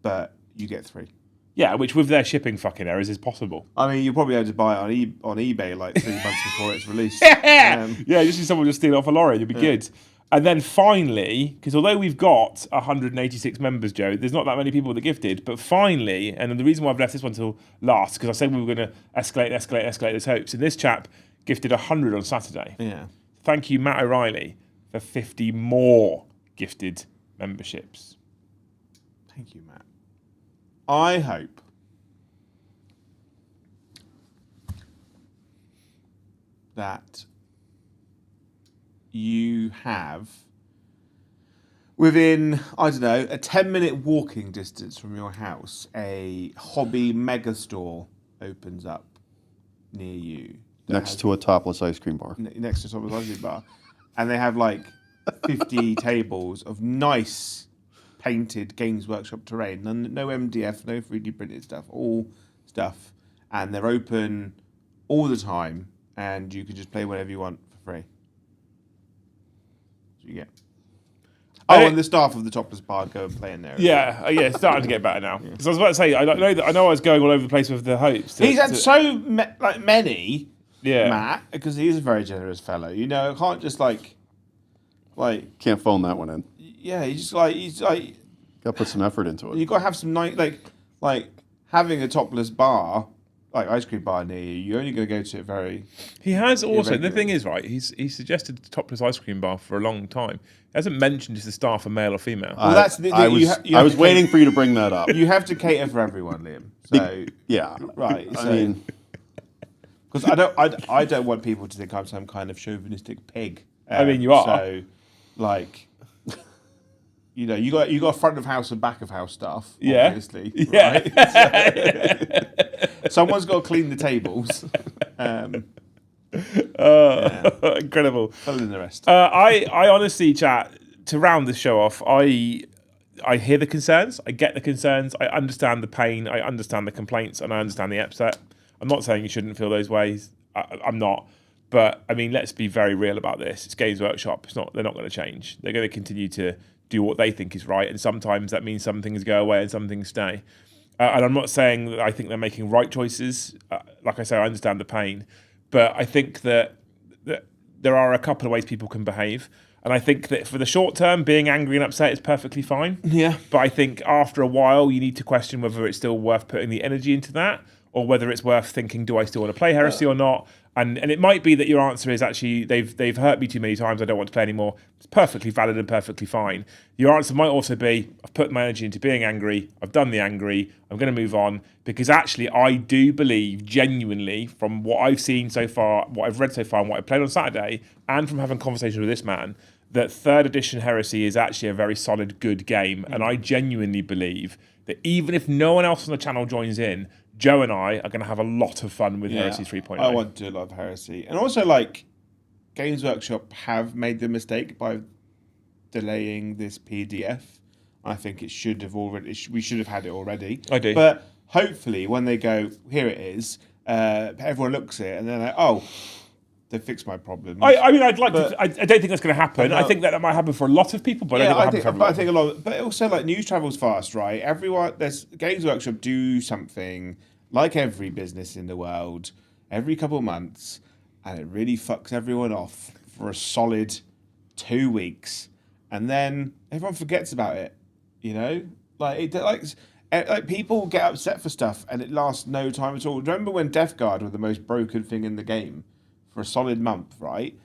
but you get 3. Yeah, which with their shipping fucking errors is possible. I mean, you'll probably be able to buy it on eBay like 3 months before it's released. Yeah, you see someone just steal it off a lorry, you'll be good. And then finally, because although we've got 186 members, Joe, there's not that many people that gifted, but finally, and the reason why I've left this one till last, because I said we were going to escalate those hopes, and this chap gifted 100 on Saturday. Yeah. Thank you, Matt O'Reilly, for 50 more gifted memberships. Thank you, Matt. I hope that you have, within, I don't know, a 10-minute walking distance from your house, a hobby mega store opens up near you. Next to a topless ice cream bar. Next to someone's ice cream bar. And they have like 50 tables of nice painted Games Workshop terrain. No MDF, no 3D printed stuff, all stuff. And they're open all the time, and you can just play whatever you want for free. You get. And the staff of the topless bar go and play in there. Yeah, it's starting to get better now. Because I was about to say, I know I was going all over the place with the hopes. He's had so many, yeah. Matt, because he's a very generous fellow. You know, I can't just like. Can't phone that one in. Yeah, he's like. Got to put some effort into it. You got to have some nice, like having a topless bar, like ice cream bar near you. You're only going to go to it very. He has also. irregularly. The thing is, right? He's suggested a topless ice cream bar for a long time. He hasn't mentioned if the staff are male or female. Well, that's the I thing. was waiting for you to bring that up. You have to cater for everyone, Liam. So Yeah. right. So, I mean, because I don't want people to think I'm some kind of chauvinistic pig. I mean, you are. So, like, you know, you got front of house and back of house stuff. Yeah. Obviously. Yeah. Right? So, someone's got to clean the tables. Incredible. Fill in the rest. I honestly, chat, to round this show off, I hear the concerns, I get the concerns, I understand the pain, I understand the complaints, and I understand the upset. I'm not saying you shouldn't feel those ways. I'm not. But I mean, let's be very real about this. It's Games Workshop. They're not going to change. They're going to continue to do what they think is right, and sometimes that means some things go away and some things stay. And I'm not saying that I think they're making right choices. Like I say, I understand the pain, but I think that there are a couple of ways people can behave. And I think that for the short term, being angry and upset is perfectly fine. Yeah. But I think after a while, you need to question whether it's still worth putting the energy into that, or whether it's worth thinking, do I still want to play Heresy or not? And it might be that your answer is actually, they've hurt me too many times, I don't want to play anymore. It's perfectly valid and perfectly fine. Your answer might also be, I've put my energy into being angry, I've done the angry, I'm going to move on. Because actually, I do believe genuinely, from what I've seen so far, what I've read so far, and what I played on Saturday, and from having conversations with this man, that 3rd edition Heresy is actually a very solid, good game. And I genuinely believe that even if no one else on the channel joins in, Joe and I are going to have a lot of fun with Heresy 3.0. I want to do a lot of Heresy. And also, like, Games Workshop have made the mistake by delaying this PDF. I think it should have already. We should have had it already. I do. But hopefully, when they go, here it is, everyone looks at it and they're like, oh, they fixed my problem. I mean, I'd like to. I don't think that's going to happen. I think that might happen for a lot of people, but I don't think it will happen for everyone. I think a lot. But also, like, news travels fast, right? There's Games Workshop do something like every business in the world every couple of months, and it really fucks everyone off for a solid 2 weeks, and then everyone forgets about it. You know, like people get upset for stuff, and it lasts no time at all. Remember when Death Guard were the most broken thing in the game for a solid month, right?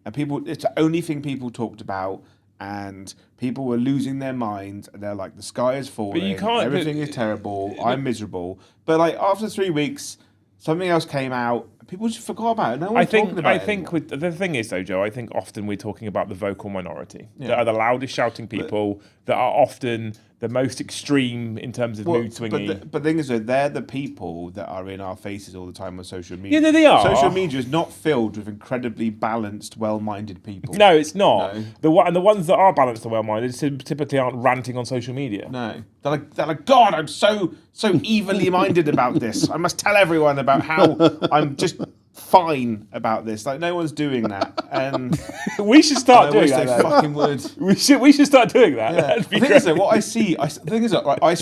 And it's the only thing people talked about, and people were losing their minds, and they're like, the sky is falling, everything is terrible, I'm miserable. But like after 3 weeks, something else came out, people just forgot about it. No one's talking about it. I think the thing is though, Joe, I think often we're talking about the vocal minority. That are the loudest shouting people, that are often the most extreme in terms of mood swinging. But the thing is, they're the people that are in our faces all the time on social media. Yeah, no, they are. Social media is not filled with incredibly balanced, well-minded people. No, it's not. No. And the ones that are balanced and well-minded typically aren't ranting on social media. No. They're like, God, I'm so evilly minded about this. I must tell everyone about how I'm just fine about this. Like, no one's doing that. And we should start doing that. They fucking would. We should start doing that. Yeah. That'd be The thing great. is, though, what I see, the thing is, like, I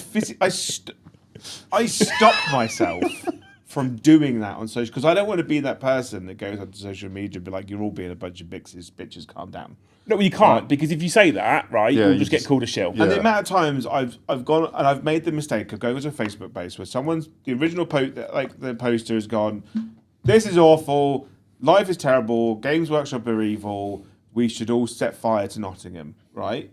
stop myself from doing that on social, because I don't want to be that person that goes onto social media and be like, you're all being a bunch of bitches, calm down. No, you can't, because if you say that, right, Yeah, you'll you just get just- called a shill. And the amount of times I've gone and I've made the mistake of going to a Facebook post where the original post, like the poster has gone, this is awful, life is terrible, Games Workshop are evil, we should all set fire to Nottingham, right?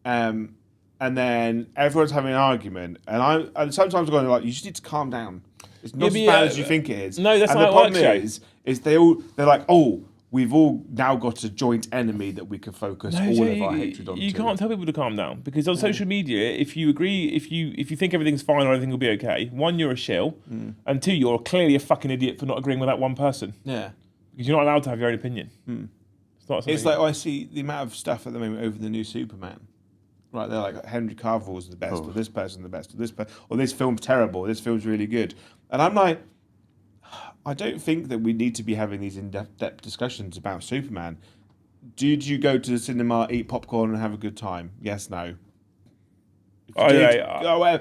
And then everyone's having an argument, and sometimes I'm going like, you just need to calm down. It's not as bad as you think it is. No, that's and not the how it problem works, is they're like, oh, we've all now got a joint enemy that we can focus all of our hatred on. You can't tell people to calm down, because on social media, if you agree, if you think everything's fine or everything will be okay, one, you're a shill, and two, you're clearly a fucking idiot for not agreeing with that one person. Yeah. Because you're not allowed to have your own opinion. It's like, I see the amount of stuff at the moment over the new Superman. Right, they're like, Henry Cavill's the best, or this person the best, or this film's terrible, this film's really good. And I'm like, I don't think that we need to be having these in-depth discussions about Superman. Did you go to the cinema, eat popcorn, and have a good time? Yes, no. I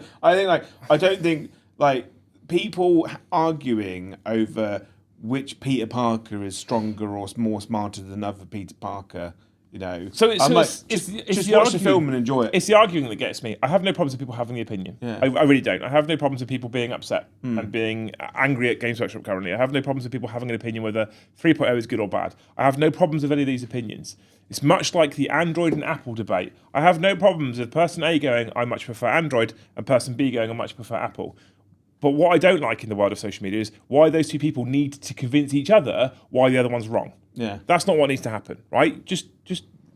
don't think people arguing over which Peter Parker is stronger or more smarter than other Peter Parker. You know, just watch the film and enjoy it. It's the arguing that gets me. I have no problems with people having the opinion. Yeah. I really don't. I have no problems with people being upset and being angry at Games Workshop currently. I have no problems with people having an opinion whether 3.0 is good or bad. I have no problems with any of these opinions. It's much like the Android and Apple debate. I have no problems with person A going, I much prefer Android, and person B going, I much prefer Apple. But what I don't like in the world of social media is why those two people need to convince each other why the other one's wrong. Yeah. That's not what needs to happen, right? Just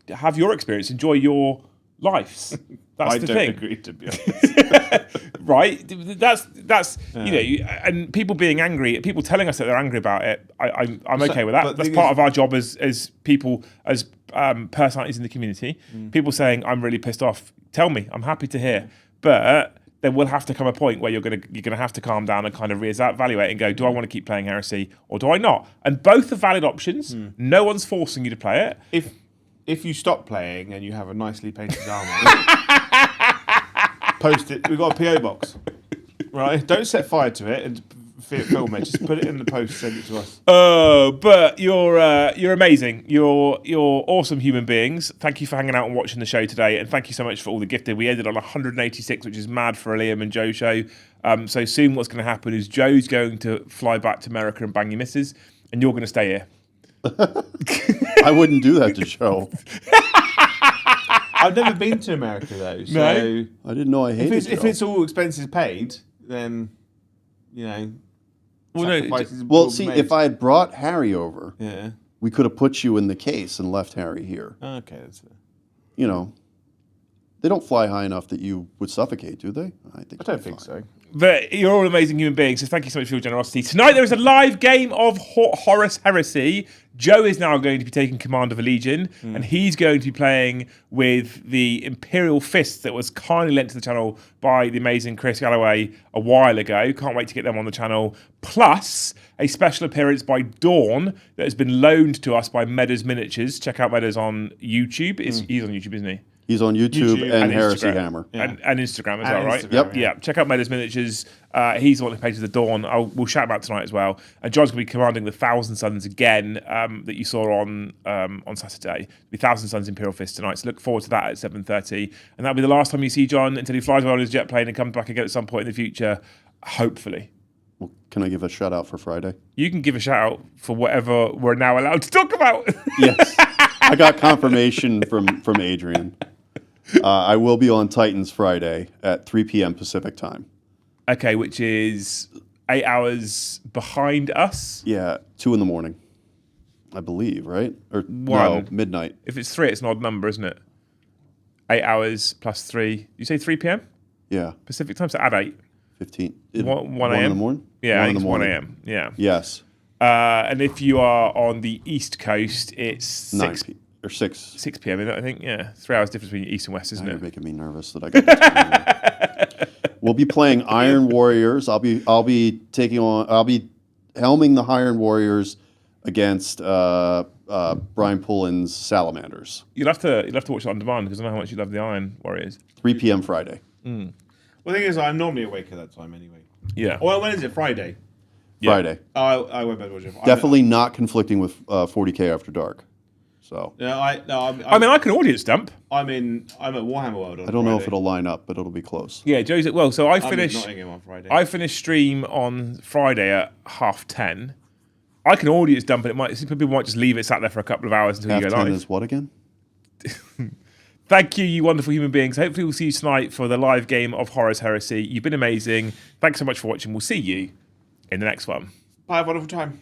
have your experience, enjoy your lives. That's I the don't thing. agree, to be honest. Right? That's you know, and people being angry, people telling us that they're angry about it. I'm okay with that. but the That's thing part is- of our job as people, as personalities in the community. People saying I'm really pissed off. Tell me, I'm happy to hear. But there will have to come a point where you're gonna have to calm down and kind of reevaluate and go, do I want to keep playing Heresy or do I not? And both are valid options. No one's forcing you to play it. If you stop playing and you have a nicely painted army, post it. We've got a PO box, right? Don't set fire to it and film it. Just put it in the post. Send it to us. But you're amazing. You're awesome human beings. Thank you for hanging out and watching the show today, and thank you so much for all the gifted. We ended on 186, which is mad for a Liam and Joe show. So soon, what's going to happen is Joe's going to fly back to America and bang your missus, and you're going to stay here. I wouldn't do that to Joe. I've never been to America though, so No. I didn't know I hated Joe. if it's all expenses paid, then you know. Well, no, sacrifices Well, will be see, made. if I had brought Harry over, yeah. we could have put you in the case and left Harry here. Okay, that's fair. You know, they don't fly high enough that you would suffocate, do they? I don't think so. But you're all amazing human beings, so thank you so much for your generosity. Tonight there is a live game of Horus Heresy. Joe is now going to be taking command of a legion, and he's going to be playing with the Imperial Fist that was kindly lent to the channel by the amazing Chris Galloway a while ago. Can't wait to get them on the channel. Plus, a special appearance by Dawn that has been loaned to us by Meadows Miniatures. Check out Meadows on YouTube. He's on YouTube, isn't he? He's on YouTube, YouTube and and Heresy Instagram. Hammer. Yeah. And Instagram as well, right? Instagram, Yep. Yeah, check out Meadows Miniatures. He's the one who painted the Dawn. We'll shout about tonight as well. And John's going to be commanding the Thousand Suns again that you saw on Saturday. The Thousand Suns Imperial Fist tonight. So look forward to that at 7:30. And that'll be the last time you see John until he flies away on his jet plane and comes back again at some point in the future, hopefully. Well, can I give a shout out for Friday? You can give a shout out for whatever we're now allowed to talk about. Yes. I got confirmation from Adrian. I will be on Titans Friday at 3 p.m. Pacific time. Okay, which is 8 hours behind us. Yeah, 2 in the morning, I believe, right? Or no, One. midnight. If it's 3, it's an odd number, isn't it? 8 hours plus 3. You say 3 p.m. Yeah, Pacific time, so at 8. 15. 1 1 in a.m. the morning? Yeah, 1 I in think the it's 1 morning. a.m. Yeah. Yes, And if you are on the East Coast, it's 9 or 6. 6 p.m. Isn't it? I think, yeah. 3 hours difference between East and West, isn't You're it? making me nervous that I got this. We'll be playing Iron Warriors. I'll be helming the Iron Warriors against Brian Pullen's Salamanders. You'll have to watch it on demand because I know how much you love the Iron Warriors. 3 p.m. Friday. Well, the thing is, I'm normally awake at that time anyway. Yeah. Well, when is it? Friday. Yeah. Friday. I won't be able to watch it. Definitely not conflicting with 40K After Dark. So I mean, I can audience dump. I'm at Warhammer World on I don't know if Friday. it'll line up, but it'll be close. Yeah, Joe's at well. So I I'm in finished. Nottingham on Friday. I finished stream on Friday at 10:30. I can audience dump it. People might just leave it sat there for a couple of hours until you go 10 live. is what again? Thank you wonderful human beings. Hopefully we'll see you tonight for the live game of Horus Heresy. You've been amazing. Thanks so much for watching. We'll see you in the next one. Bye, have a wonderful time.